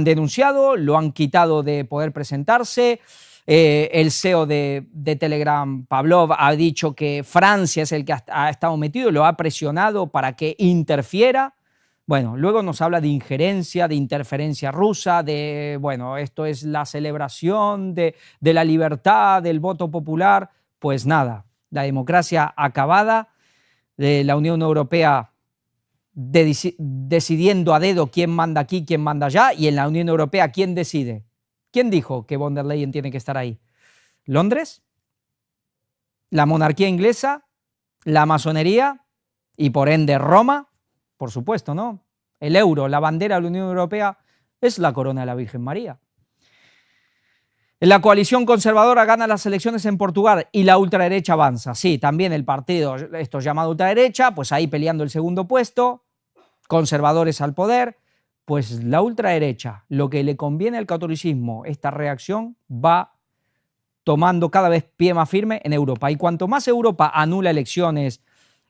denunciado, lo han quitado de poder presentarse. El CEO de Telegram, Pavlov, ha dicho que Francia es el que ha estado metido, lo ha presionado para que interfiera. Bueno, luego nos habla de injerencia, de interferencia rusa, de, bueno, esto es la celebración de la libertad, del voto popular. Pues nada, la democracia acabada, de la Unión Europea decidiendo a dedo quién manda aquí, quién manda allá, y en la Unión Europea, ¿quién decide? ¿Quién dijo que von der Leyen tiene que estar ahí? ¿Londres? ¿La monarquía inglesa? ¿La masonería? Y por ende Roma, por supuesto, ¿no? El euro, la bandera de la Unión Europea, es la corona de la Virgen María. La coalición conservadora gana las elecciones en Portugal y la ultraderecha avanza. Sí, también el partido, esto es llamado ultraderecha, pues ahí peleando el segundo puesto, conservadores al poder. Pues la ultraderecha, lo que le conviene al catolicismo, esta reacción va tomando cada vez pie más firme en Europa. Y cuanto más Europa anula elecciones,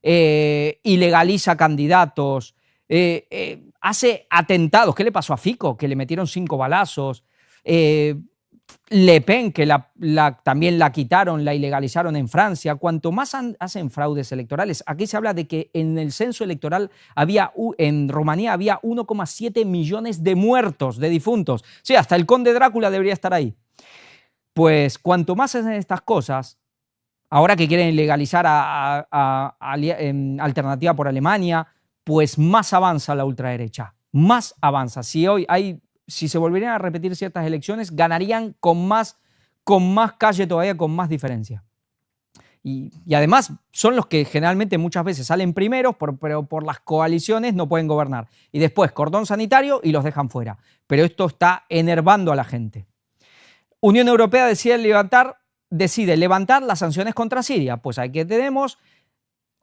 ilegaliza candidatos, hace atentados. ¿Qué le pasó a Fico? Que le metieron 5 balazos. Le Pen, que también la quitaron, la ilegalizaron en Francia. Cuanto más hacen fraudes electorales, aquí se habla de que en el censo electoral en Rumanía había 1,7 millones de muertos, de difuntos. Sí, hasta el conde Drácula debería estar ahí. Pues cuanto más hacen estas cosas, ahora que quieren legalizar Alternativa por Alemania, pues más avanza la ultraderecha, más avanza. Si se volvieran a repetir ciertas elecciones, ganarían con más calle todavía, con más diferencia. Y además son los que generalmente muchas veces salen primeros, pero por las coaliciones no pueden gobernar. Y después cordón sanitario y los dejan fuera. Pero esto está enervando a la gente. Unión Europea decide levantar las sanciones contra Siria. Pues aquí tenemos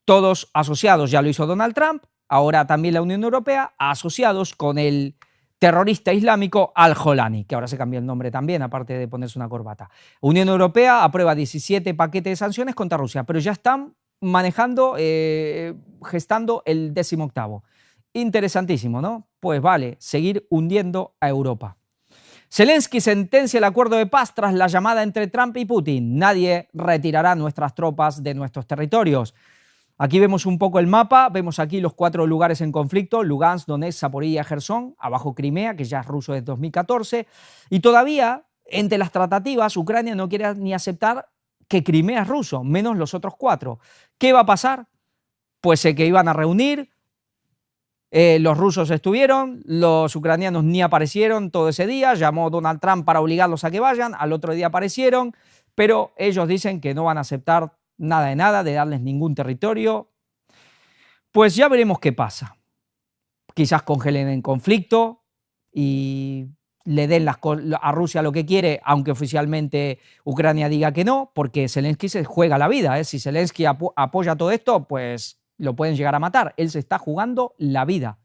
todos asociados, ya lo hizo Donald Trump, ahora también la Unión Europea, asociados con el terrorista islámico Al-Jolani, que ahora se cambió el nombre también, aparte de ponerse una corbata. Unión Europea aprueba 17 paquetes de sanciones contra Rusia, pero ya están manejando, gestando el 18º. Interesantísimo, ¿no? Pues vale, seguir hundiendo a Europa. Zelensky sentencia el acuerdo de paz tras la llamada entre Trump y Putin. Nadie retirará nuestras tropas de nuestros territorios. Aquí vemos un poco el mapa, vemos aquí los 4 lugares en conflicto: Lugansk, Donetsk, Zaporilla, Jersón, abajo Crimea, que ya es ruso desde 2014, y todavía, entre las tratativas, Ucrania no quiere ni aceptar que Crimea es ruso, menos los otros 4. ¿Qué va a pasar? Pues que iban a reunir, los rusos estuvieron, los ucranianos ni aparecieron todo ese día, llamó Donald Trump para obligarlos a que vayan, al otro día aparecieron, pero ellos dicen que no van a aceptar nada de darles ningún territorio. Pues ya veremos qué pasa. Quizás congelen el conflicto y le den a Rusia lo que quiere, aunque oficialmente Ucrania diga que no, porque Zelensky se juega la vida, ¿eh? Si Zelensky apoya todo esto, pues lo pueden llegar a matar. Él se está jugando la vida.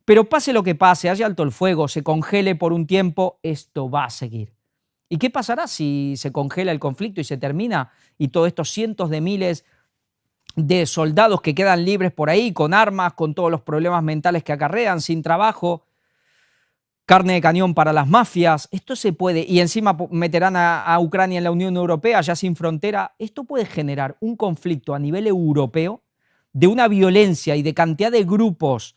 Pero pase lo que pase, haya alto el fuego, se congele por un tiempo, esto va a seguir. ¿Y qué pasará si se congela el conflicto y se termina y todos estos cientos de miles de soldados que quedan libres por ahí, con armas, con todos los problemas mentales que acarrean, sin trabajo, carne de cañón para las mafias? Esto se puede, y encima meterán a Ucrania en la Unión Europea, ya sin frontera. Esto puede generar un conflicto a nivel europeo de una violencia y de cantidad de grupos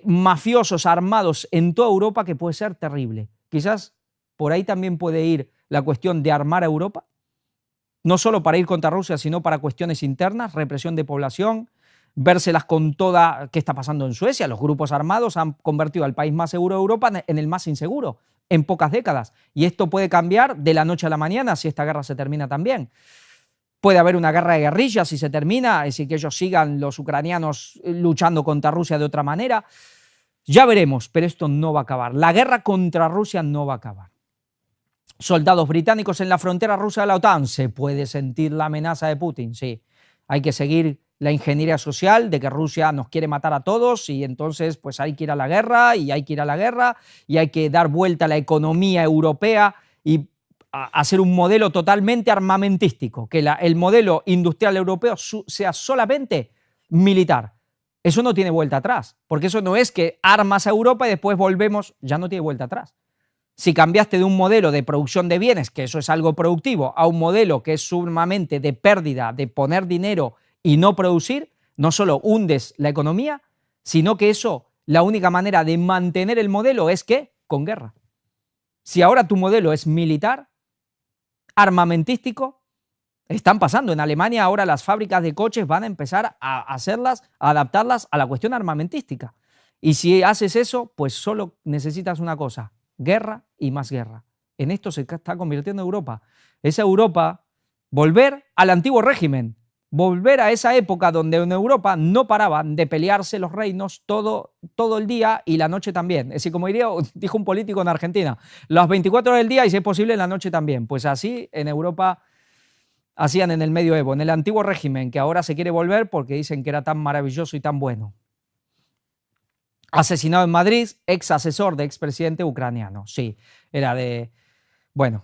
mafiosos armados en toda Europa que puede ser terrible. Quizás por ahí también puede ir la cuestión de armar a Europa, no solo para ir contra Rusia, sino para cuestiones internas, represión de población, vérselas con toda... ¿Qué está pasando en Suecia? Los grupos armados han convertido al país más seguro de Europa en el más inseguro en pocas décadas. Y esto puede cambiar de la noche a la mañana si esta guerra se termina también. Puede haber una guerra de guerrillas si se termina, es decir, que ellos sigan, los ucranianos, luchando contra Rusia de otra manera. Ya veremos, pero esto no va a acabar. La guerra contra Rusia no va a acabar. Soldados británicos en la frontera rusa de la OTAN. ¿Se puede sentir la amenaza de Putin? Sí. Hay que seguir la ingeniería social de que Rusia nos quiere matar a todos y entonces pues hay que ir a la guerra y hay que ir a la guerra y hay que dar vuelta a la economía europea y hacer un modelo totalmente armamentístico, que el modelo industrial europeo sea solamente militar. Eso no tiene vuelta atrás, porque eso no es que armas a Europa y después volvemos, ya no tiene vuelta atrás. Si cambiaste de un modelo de producción de bienes, que eso es algo productivo, a un modelo que es sumamente de pérdida, de poner dinero y no producir, no solo hundes la economía, sino que eso, la única manera de mantener el modelo es que con guerra. Si ahora tu modelo es militar, armamentístico, están pasando en Alemania ahora las fábricas de coches van a empezar a hacerlas, a adaptarlas a la cuestión armamentística. Y si haces eso, pues solo necesitas una cosa: guerra y más guerra. En esto se está convirtiendo Europa. Esa Europa, volver al antiguo régimen, volver a esa época donde en Europa no paraban de pelearse los reinos todo el día y la noche también. Es decir, como dijo un político en Argentina, las 24 horas del día y si es posible en la noche también. Pues así en Europa hacían en el medioevo, en el antiguo régimen, que ahora se quiere volver porque dicen que era tan maravilloso y tan bueno. Asesinado en Madrid, ex asesor de expresidente ucraniano. Sí, era de, bueno,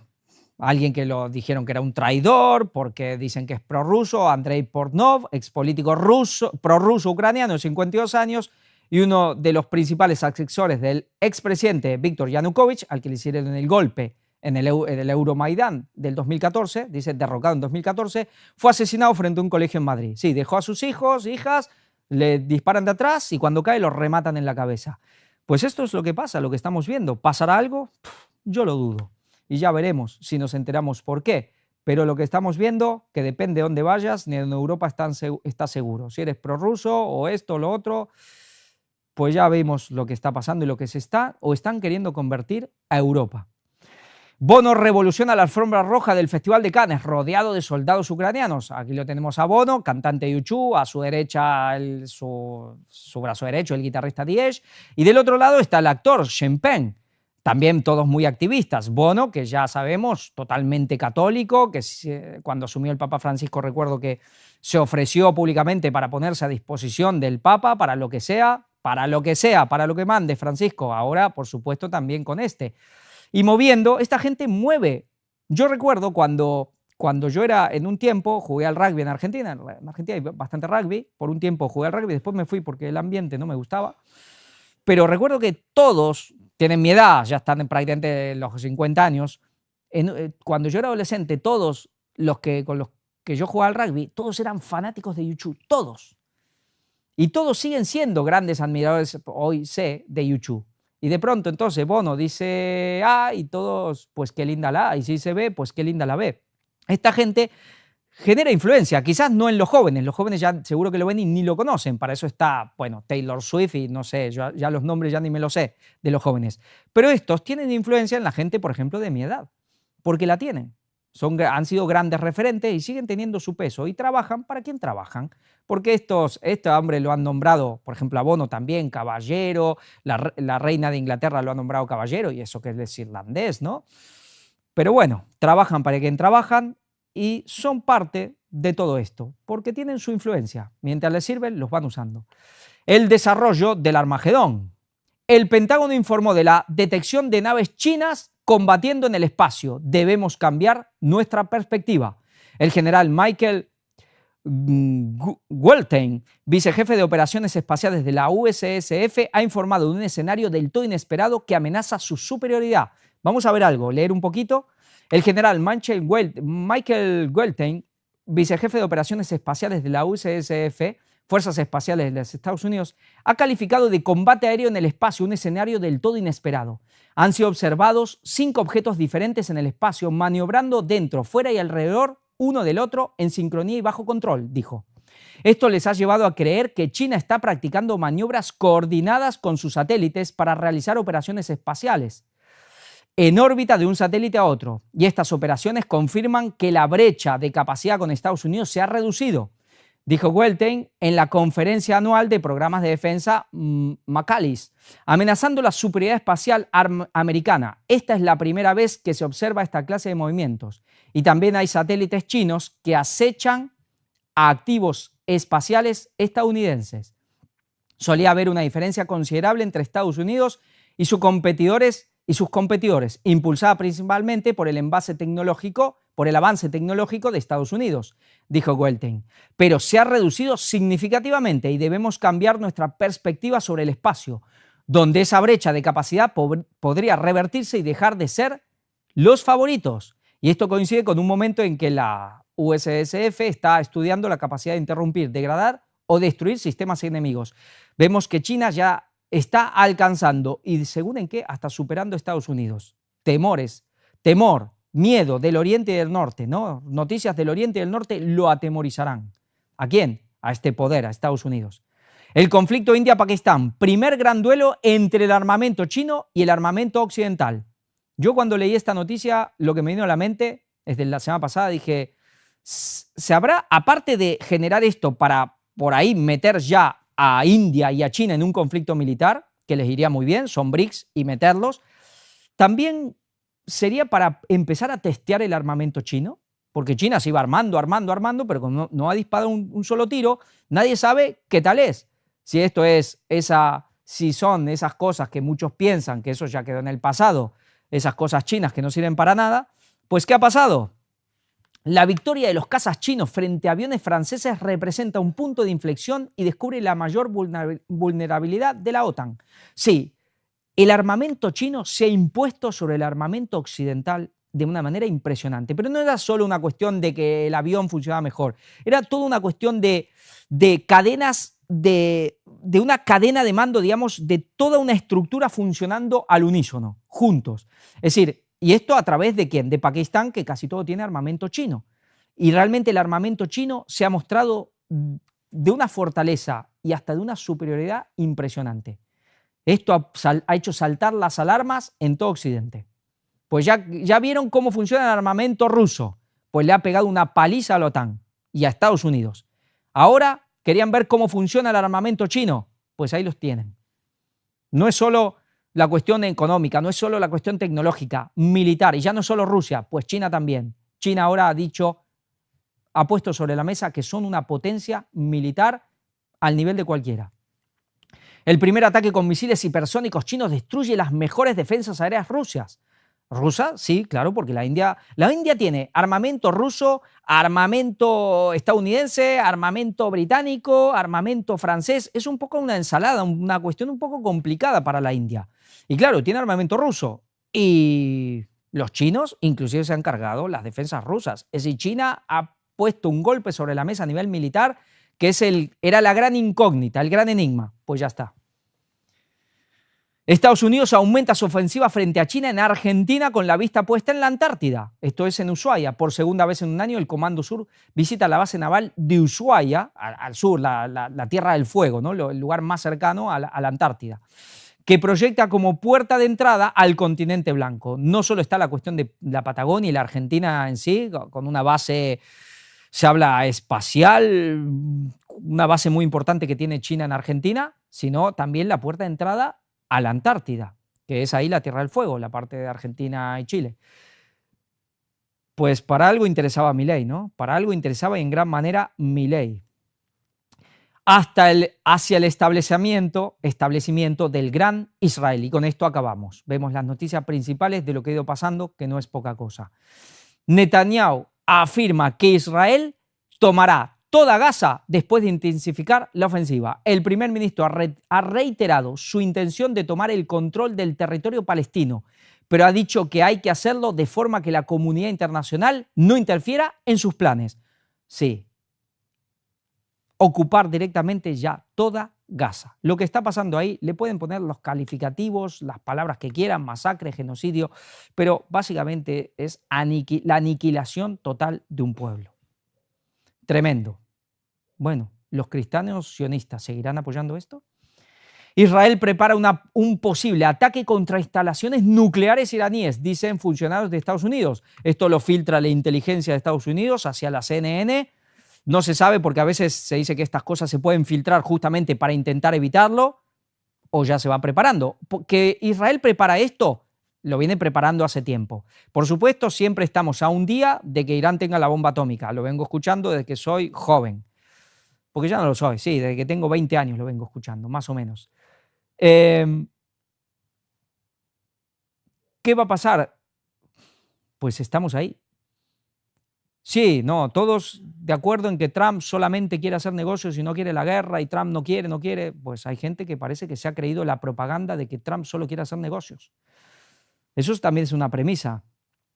alguien que lo dijeron que era un traidor porque dicen que es prorruso, Andrei Portnov, ex político ruso, prorruso ucraniano de 52 años y uno de los principales asesores del expresidente Víctor Yanukovych, al que le hicieron el golpe en el Euromaidán del 2014, dice derrocado en 2014, fue asesinado frente a un colegio en Madrid. Sí, dejó a sus hijos, hijas, le disparan de atrás y cuando cae los rematan en la cabeza. Pues esto es lo que pasa, lo que estamos viendo. ¿Pasará algo? Yo lo dudo. Y ya veremos si nos enteramos por qué. Pero lo que estamos viendo, que depende de dónde vayas, ni en Europa está seguro. Si eres prorruso o esto o lo otro, pues ya vemos lo que está pasando y lo que están queriendo convertir a Europa. Bono revoluciona la alfombra roja del Festival de Cannes, rodeado de soldados ucranianos. Aquí lo tenemos a Bono, cantante de U2, a su derecha su brazo derecho, el guitarrista Diez, y del otro lado está el actor Sean Penn. También todos muy activistas. Bono, que ya sabemos, totalmente católico, que cuando asumió el Papa Francisco recuerdo que se ofreció públicamente para ponerse a disposición del Papa para lo que sea, para lo que mande Francisco. Ahora, por supuesto, también con este. Y moviendo, esta gente mueve. Yo recuerdo cuando cuando yo era en un tiempo, jugué al rugby en Argentina. En Argentina hay bastante rugby. Por un tiempo jugué al rugby, después me fui porque el ambiente no me gustaba. Pero recuerdo que todos tienen mi edad, ya están prácticamente los 50 años. Cuando yo era adolescente, todos con los que yo jugaba al rugby, todos eran fanáticos de YouTube, todos. Y todos siguen siendo grandes admiradores, hoy sé, de YouTube. Y de pronto entonces Bono dice A y todos, pues qué linda la A. Y si dice B, pues qué linda la B. Esta gente genera influencia, quizás no en los jóvenes ya seguro que lo ven y ni lo conocen. Para eso está, bueno, Taylor Swift y no sé, ya los nombres ya ni me los sé de los jóvenes. Pero estos tienen influencia en la gente, por ejemplo, de mi edad, porque la tienen. Han sido grandes referentes y siguen teniendo su peso y trabajan para quien trabajan. Porque este hombre lo han nombrado, por ejemplo, a Bono también, caballero, la reina de Inglaterra lo ha nombrado caballero, y eso que es irlandés, ¿no? Pero bueno, trabajan para quien trabajan y son parte de todo esto, porque tienen su influencia. Mientras les sirven, los van usando. El desarrollo del Armagedón. El Pentágono informó de la detección de naves chinas combatiendo en el espacio. Debemos cambiar nuestra perspectiva. El general Michael Goldstein, vicejefe de operaciones espaciales de la USSF, ha informado de un escenario del todo inesperado que amenaza su superioridad. Vamos a ver algo, leer un poquito. El general Michael Goldstein, vicejefe de operaciones espaciales de la USSF, Fuerzas Espaciales de los Estados Unidos, ha calificado de combate aéreo en el espacio un escenario del todo inesperado. Han sido observados 5 objetos diferentes en el espacio, maniobrando dentro, fuera y alrededor uno del otro en sincronía y bajo control, dijo. Esto les ha llevado a creer que China está practicando maniobras coordinadas con sus satélites para realizar operaciones espaciales en órbita de un satélite a otro. Y estas operaciones confirman que la brecha de capacidad con Estados Unidos se ha reducido, dijo Goldstein en la conferencia anual de programas de defensa McAllis, amenazando la superioridad espacial americana. Esta es la primera vez que se observa esta clase de movimientos. Y también hay satélites chinos que acechan a activos espaciales estadounidenses. Solía haber una diferencia considerable entre Estados Unidos y sus competidores, impulsada principalmente por el avance tecnológico de Estados Unidos, dijo Goldstein. Pero se ha reducido significativamente y debemos cambiar nuestra perspectiva sobre el espacio, donde esa brecha de capacidad podría revertirse y dejar de ser los favoritos. Y esto coincide con un momento en que la USSF está estudiando la capacidad de interrumpir, degradar o destruir sistemas enemigos. Vemos que China ya está alcanzando, y según en qué, hasta superando a Estados Unidos. Temor, miedo del Oriente y del Norte, ¿no? Noticias del Oriente y del Norte lo atemorizarán. ¿A quién? A este poder, a Estados Unidos. El conflicto India-Pakistán, primer gran duelo entre el armamento chino y el armamento occidental. Yo cuando leí esta noticia, lo que me vino a la mente, desde la semana pasada, dije, ¿se habrá, aparte de generar esto para por ahí meter ya a India y a China en un conflicto militar, que les iría muy bien, son BRICS, y meterlos, también sería para empezar a testear el armamento chino? Porque China se iba armando, pero como no ha disparado un solo tiro, nadie sabe qué tal es. Si son esas cosas que muchos piensan que eso ya quedó en el pasado, esas cosas chinas que no sirven para nada, pues ¿qué ha pasado? La victoria de los cazas chinos frente a aviones franceses representa un punto de inflexión y descubre la mayor vulnerabilidad de la OTAN. Sí, el armamento chino se ha impuesto sobre el armamento occidental de una manera impresionante, pero no era solo una cuestión de que el avión funcionaba mejor, era toda una cuestión de cadenas, de una cadena de mando, digamos, de toda una estructura funcionando al unísono, juntos. Es decir, ¿y esto a través de quién? De Pakistán, que casi todo tiene armamento chino. Y realmente el armamento chino se ha mostrado de una fortaleza y hasta de una superioridad impresionante. Esto ha hecho saltar las alarmas en todo Occidente. Pues ya vieron cómo funciona el armamento ruso. Pues le ha pegado una paliza a la OTAN y a Estados Unidos. Ahora querían ver cómo funciona el armamento chino. Pues ahí los tienen. No es solo la cuestión económica, no es solo la cuestión tecnológica, militar, y ya no solo Rusia, pues China también. China ahora ha puesto sobre la mesa que son una potencia militar al nivel de cualquiera. El primer ataque con misiles hipersónicos chinos destruye las mejores defensas aéreas rusas. Rusa, sí, claro, porque la India tiene armamento ruso, armamento estadounidense, armamento británico, armamento francés. Es un poco una ensalada, una cuestión un poco complicada para la India. Y claro, tiene armamento ruso. Y los chinos inclusive se han cargado las defensas rusas. Es decir, China ha puesto un golpe sobre la mesa a nivel militar que era la gran incógnita, el gran enigma. Pues ya está. Estados Unidos aumenta su ofensiva frente a China en Argentina con la vista puesta en la Antártida. Esto es en Ushuaia. Por segunda vez en un año, el Comando Sur visita la base naval de Ushuaia, al sur, la Tierra del Fuego, ¿no? El lugar más cercano a la Antártida, que proyecta como puerta de entrada al continente blanco. No solo está la cuestión de la Patagonia y la Argentina en sí, con una base, se habla espacial, una base muy importante que tiene China en Argentina, sino también la puerta de entrada a la Antártida, que es ahí la Tierra del Fuego, la parte de Argentina y Chile. Pues para algo interesaba a Milei, ¿no? Para algo interesaba y en gran manera Milei. Hacia el establecimiento del gran Israel. Y con esto acabamos. Vemos las noticias principales de lo que ha ido pasando, que no es poca cosa. Netanyahu afirma que Israel tomará toda Gaza después de intensificar la ofensiva. El primer ministro ha reiterado su intención de tomar el control del territorio palestino, pero ha dicho que hay que hacerlo de forma que la comunidad internacional no interfiera en sus planes. Sí, ocupar directamente ya toda Gaza. Lo que está pasando ahí, le pueden poner los calificativos, las palabras que quieran, masacre, genocidio, pero básicamente es la aniquilación total de un pueblo. Tremendo. Bueno, ¿los cristianos sionistas seguirán apoyando esto? Israel prepara un posible ataque contra instalaciones nucleares iraníes, dicen funcionarios de Estados Unidos. Esto lo filtra la inteligencia de Estados Unidos hacia la CNN. No se sabe porque a veces se dice que estas cosas se pueden filtrar justamente para intentar evitarlo o ya se va preparando. Que Israel prepara esto, lo viene preparando hace tiempo. Por supuesto, siempre estamos a un día de que Irán tenga la bomba atómica. Lo vengo escuchando desde que soy joven. Porque ya no lo soy, sí, desde que tengo 20 años lo vengo escuchando, más o menos. ¿Qué va a pasar? Pues estamos ahí. Sí, no, todos de acuerdo en que Trump solamente quiere hacer negocios y no quiere la guerra y Trump no quiere. Pues hay gente que parece que se ha creído la propaganda de que Trump solo quiere hacer negocios. Eso también es una premisa.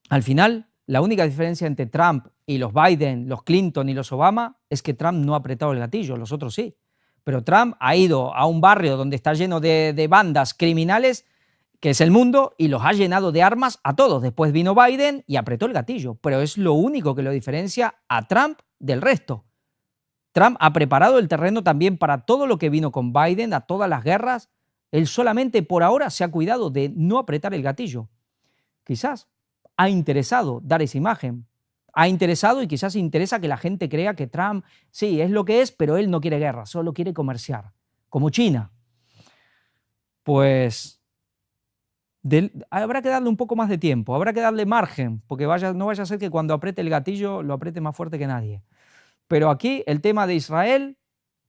Al final, la única diferencia entre Trump y los Biden, los Clinton y los Obama es que Trump no ha apretado el gatillo, los otros sí. Pero Trump ha ido a un barrio donde está lleno de bandas criminales, que es el mundo, y los ha llenado de armas a todos. Después vino Biden y apretó el gatillo. Pero es lo único que lo diferencia a Trump del resto. Trump ha preparado el terreno también para todo lo que vino con Biden, a todas las guerras. Él solamente por ahora se ha cuidado de no apretar el gatillo. Quizás ha interesado dar esa imagen. Ha interesado y quizás interesa que la gente crea que Trump, sí, es lo que es, pero él no quiere guerra, solo quiere comerciar, como China. Pues habrá que darle un poco más de tiempo, habrá que darle margen, porque no vaya a ser que cuando apriete el gatillo lo apriete más fuerte que nadie. Pero aquí el tema de Israel,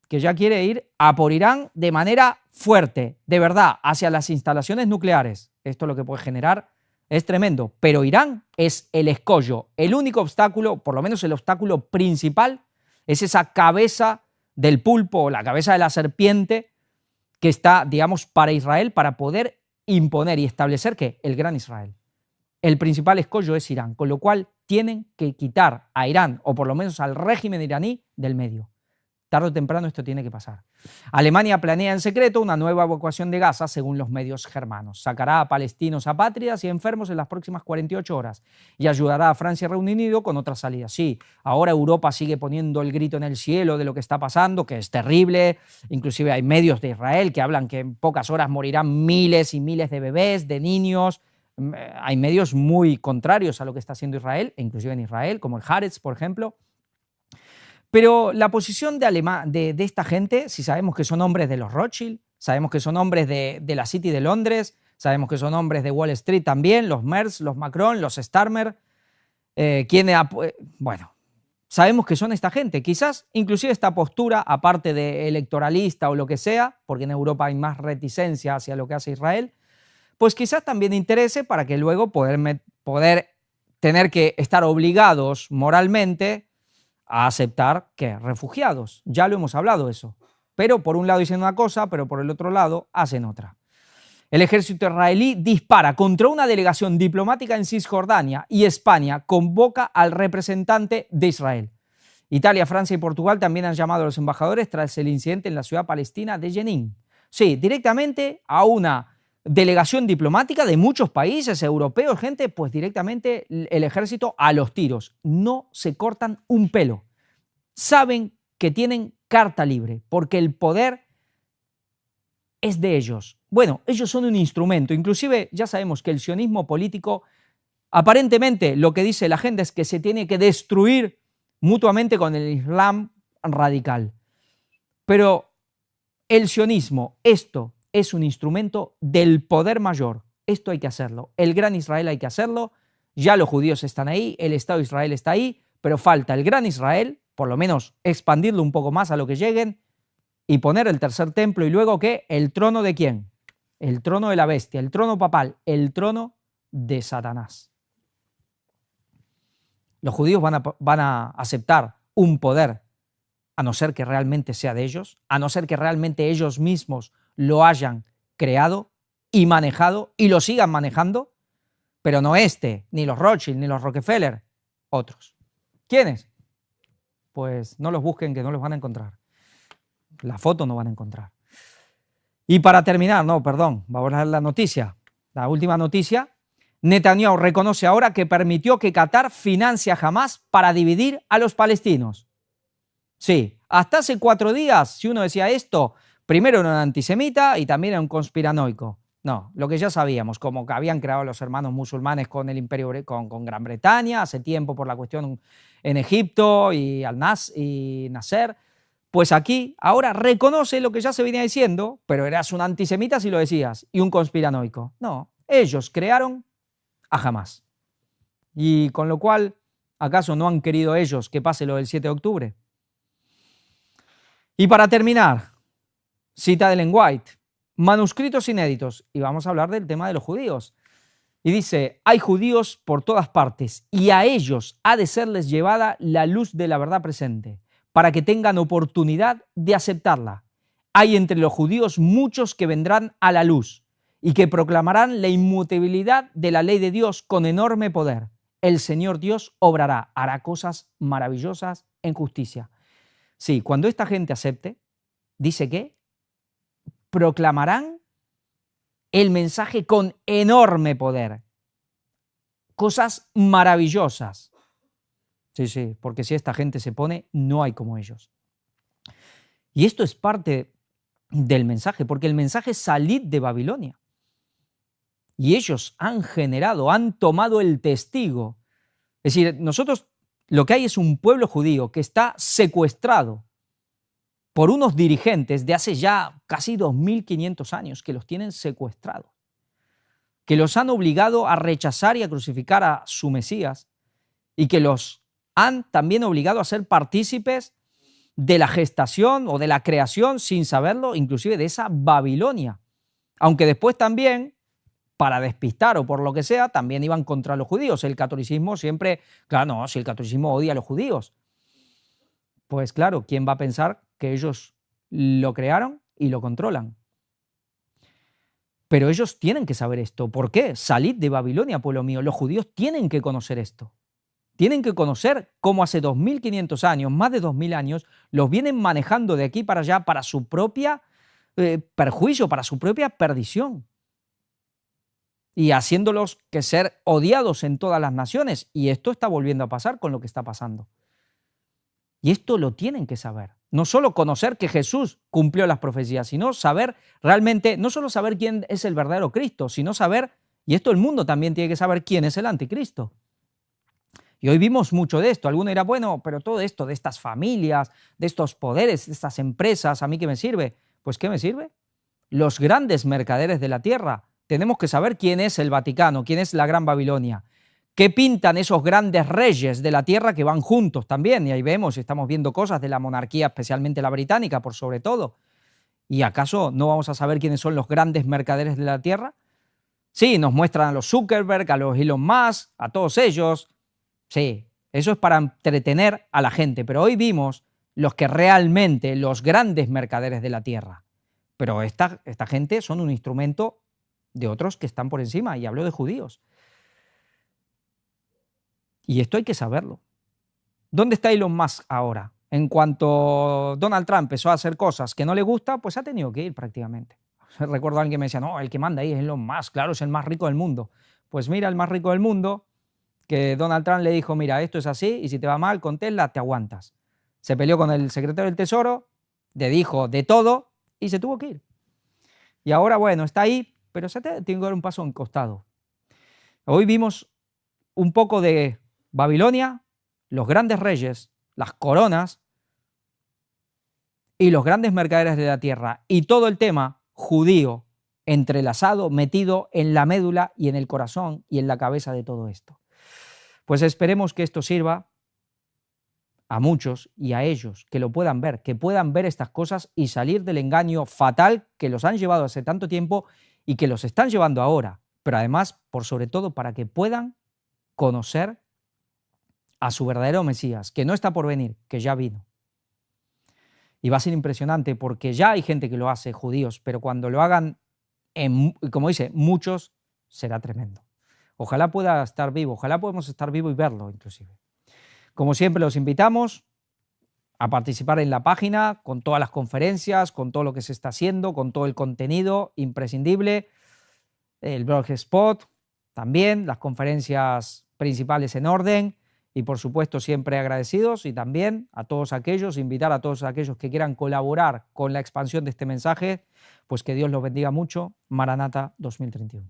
que ya quiere ir a por Irán de manera fuerte, de verdad, hacia las instalaciones nucleares. Esto lo que puede generar es tremendo, pero Irán es el escollo, el único obstáculo, por lo menos el obstáculo principal, es esa cabeza del pulpo o la cabeza de la serpiente que está, digamos, para Israel, para poder imponer y establecer ¿qué? El gran Israel. El principal escollo es Irán, con lo cual tienen que quitar a Irán, o por lo menos al régimen iraní, del medio. Tarde o temprano esto tiene que pasar. Alemania planea en secreto una nueva evacuación de Gaza, según los medios germanos. Sacará a palestinos apátridas y enfermos en las próximas 48 horas y ayudará a Francia y Reino Unido con otras salidas. Sí, ahora Europa sigue poniendo el grito en el cielo de lo que está pasando, que es terrible. Inclusive hay medios de Israel que hablan que en pocas horas morirán miles y miles de bebés, de niños. Hay medios muy contrarios a lo que está haciendo Israel, inclusive en Israel, como el Haaretz, por ejemplo. Pero la posición de esta gente, si sabemos que son hombres de los Rothschild, sabemos que son hombres de la City de Londres, sabemos que son hombres de Wall Street también, los Merz, los Macron, los Starmer, bueno, sabemos que son esta gente. Quizás inclusive esta postura, aparte de electoralista o lo que sea, porque en Europa hay más reticencia hacia lo que hace Israel, pues quizás también interese para que luego poder tener que estar obligados moralmente a aceptar que refugiados. Ya lo hemos hablado eso. Pero por un lado dicen una cosa, pero por el otro lado hacen otra. El ejército israelí dispara contra una delegación diplomática en Cisjordania y España convoca al representante de Israel. Italia, Francia y Portugal también han llamado a los embajadores tras el incidente en la ciudad palestina de Jenin. Sí, directamente a una delegación diplomática de muchos países europeos, gente, pues directamente el ejército a los tiros. No se cortan un pelo. Saben que tienen carta libre, porque el poder es de ellos. Bueno, ellos son un instrumento. Inclusive ya sabemos que el sionismo político, aparentemente lo que dice la agenda es que se tiene que destruir mutuamente con el Islam radical. Pero el sionismo, esto es un instrumento del poder mayor. Esto hay que hacerlo. El gran Israel hay que hacerlo. Ya los judíos están ahí, el Estado de Israel está ahí, pero falta el gran Israel, por lo menos expandirlo un poco más a lo que lleguen y poner el tercer templo y luego ¿qué? ¿El trono de quién? El trono de la bestia, el trono papal, el trono de Satanás. Los judíos van a aceptar un poder a no ser que realmente sea de ellos, a no ser que realmente ellos mismos lo hayan creado y manejado y lo sigan manejando, pero no ni los Rothschild, ni los Rockefeller, otros. ¿Quiénes? Pues no los busquen, que no los van a encontrar. La foto no van a encontrar. Y para terminar, vamos a ver la noticia. La última noticia. Netanyahu reconoce ahora que permitió que Qatar financie a Hamás para dividir a los palestinos. Sí, hasta hace 4 días, si uno decía esto, primero era un antisemita y también era un conspiranoico. No, lo que ya sabíamos, como que habían creado los hermanos musulmanes con el imperio, con Gran Bretaña, hace tiempo por la cuestión en Egipto y Nasser, pues aquí ahora reconoce lo que ya se venía diciendo, pero eras un antisemita si lo decías y un conspiranoico. No, ellos crearon a Hamás. Y con lo cual, ¿acaso no han querido ellos que pase lo del 7 de octubre? Y para terminar, cita de Ellen White, manuscritos inéditos, y vamos a hablar del tema de los judíos. Y dice, hay judíos por todas partes, y a ellos ha de serles llevada la luz de la verdad presente, para que tengan oportunidad de aceptarla. Hay entre los judíos muchos que vendrán a la luz, y que proclamarán la inmutabilidad de la ley de Dios con enorme poder. El Señor Dios obrará, hará cosas maravillosas en justicia. Sí, cuando esta gente acepte, dice que proclamarán el mensaje con enorme poder. Cosas maravillosas. Sí, porque si esta gente se pone, no hay como ellos. Y esto es parte del mensaje, porque el mensaje es salid de Babilonia. Y ellos han tomado el testigo. Es decir, nosotros lo que hay es un pueblo judío que está secuestrado por unos dirigentes de hace ya casi 2500 años que los tienen secuestrados, que los han obligado a rechazar y a crucificar a su Mesías y que los han también obligado a ser partícipes de la gestación o de la creación, sin saberlo, inclusive de esa Babilonia. Aunque después también, para despistar o por lo que sea, también iban contra los judíos. El catolicismo siempre, claro, no, si el catolicismo odia a los judíos, pues claro, ¿quién va a pensar que ellos lo crearon y lo controlan? Pero ellos tienen que saber esto. ¿Por qué? Salid de Babilonia, pueblo mío. Los judíos tienen que conocer esto. Tienen que conocer cómo hace 2500 años, más de 2000 años, los vienen manejando de aquí para allá para su propia perjuicio, para su propia perdición. Y haciéndolos que ser odiados en todas las naciones. Y esto está volviendo a pasar con lo que está pasando. Y esto lo tienen que saber. No solo conocer que Jesús cumplió las profecías, sino saber realmente, no solo saber quién es el verdadero Cristo, sino saber, y esto el mundo también tiene que saber quién es el anticristo. Y hoy vimos mucho de esto. Alguno dirá, bueno, pero todo esto de estas familias, de estos poderes, de estas empresas, ¿a mí qué me sirve? Pues ¿qué me sirve? Los grandes mercaderes de la tierra. Tenemos que saber quién es el Vaticano, quién es la Gran Babilonia. ¿Qué pintan esos grandes reyes de la tierra que van juntos también? Y ahí vemos, estamos viendo cosas de la monarquía, especialmente la británica, por sobre todo. ¿Y acaso no vamos a saber quiénes son los grandes mercaderes de la tierra? Sí, nos muestran a los Zuckerberg, a los Elon Musk, a todos ellos. Sí, eso es para entretener a la gente, pero hoy vimos los que realmente, los grandes mercaderes de la tierra. Pero esta gente son un instrumento de otros que están por encima, y hablo de judíos. Y esto hay que saberlo. ¿Dónde está Elon Musk ahora? En cuanto Donald Trump empezó a hacer cosas que no le gusta, pues ha tenido que ir prácticamente. Recuerdo a alguien que me decía, no, el que manda ahí es Elon Musk, claro, es el más rico del mundo. Pues mira, el más rico del mundo, que Donald Trump le dijo, mira, esto es así, y si te va mal con Tesla, te aguantas. Se peleó con el secretario del Tesoro, le dijo de todo, y se tuvo que ir. Y ahora, bueno, está ahí, pero se tiene que dar un paso en costado. Hoy vimos un poco de Babilonia, los grandes reyes, las coronas y los grandes mercaderes de la tierra, y todo el tema judío entrelazado, metido en la médula y en el corazón y en la cabeza de todo esto. Pues esperemos que esto sirva a muchos y a ellos, que lo puedan ver, que puedan ver estas cosas y salir del engaño fatal que los han llevado hace tanto tiempo y que los están llevando ahora, pero además, por sobre todo, para que puedan conocer a su verdadero Mesías, que no está por venir, que ya vino. Y va a ser impresionante porque ya hay gente que lo hace, judíos, pero cuando lo hagan, como dice, muchos, será tremendo. Ojalá pueda estar vivo, ojalá podamos estar vivos y verlo inclusive. Como siempre, los invitamos a participar en la página con todas las conferencias, con todo lo que se está haciendo, con todo el contenido imprescindible, el Blogspot también, las conferencias principales en orden y por supuesto siempre agradecidos, y también a todos aquellos, invitar a todos aquellos que quieran colaborar con la expansión de este mensaje, pues que Dios los bendiga mucho. Maranata 2031.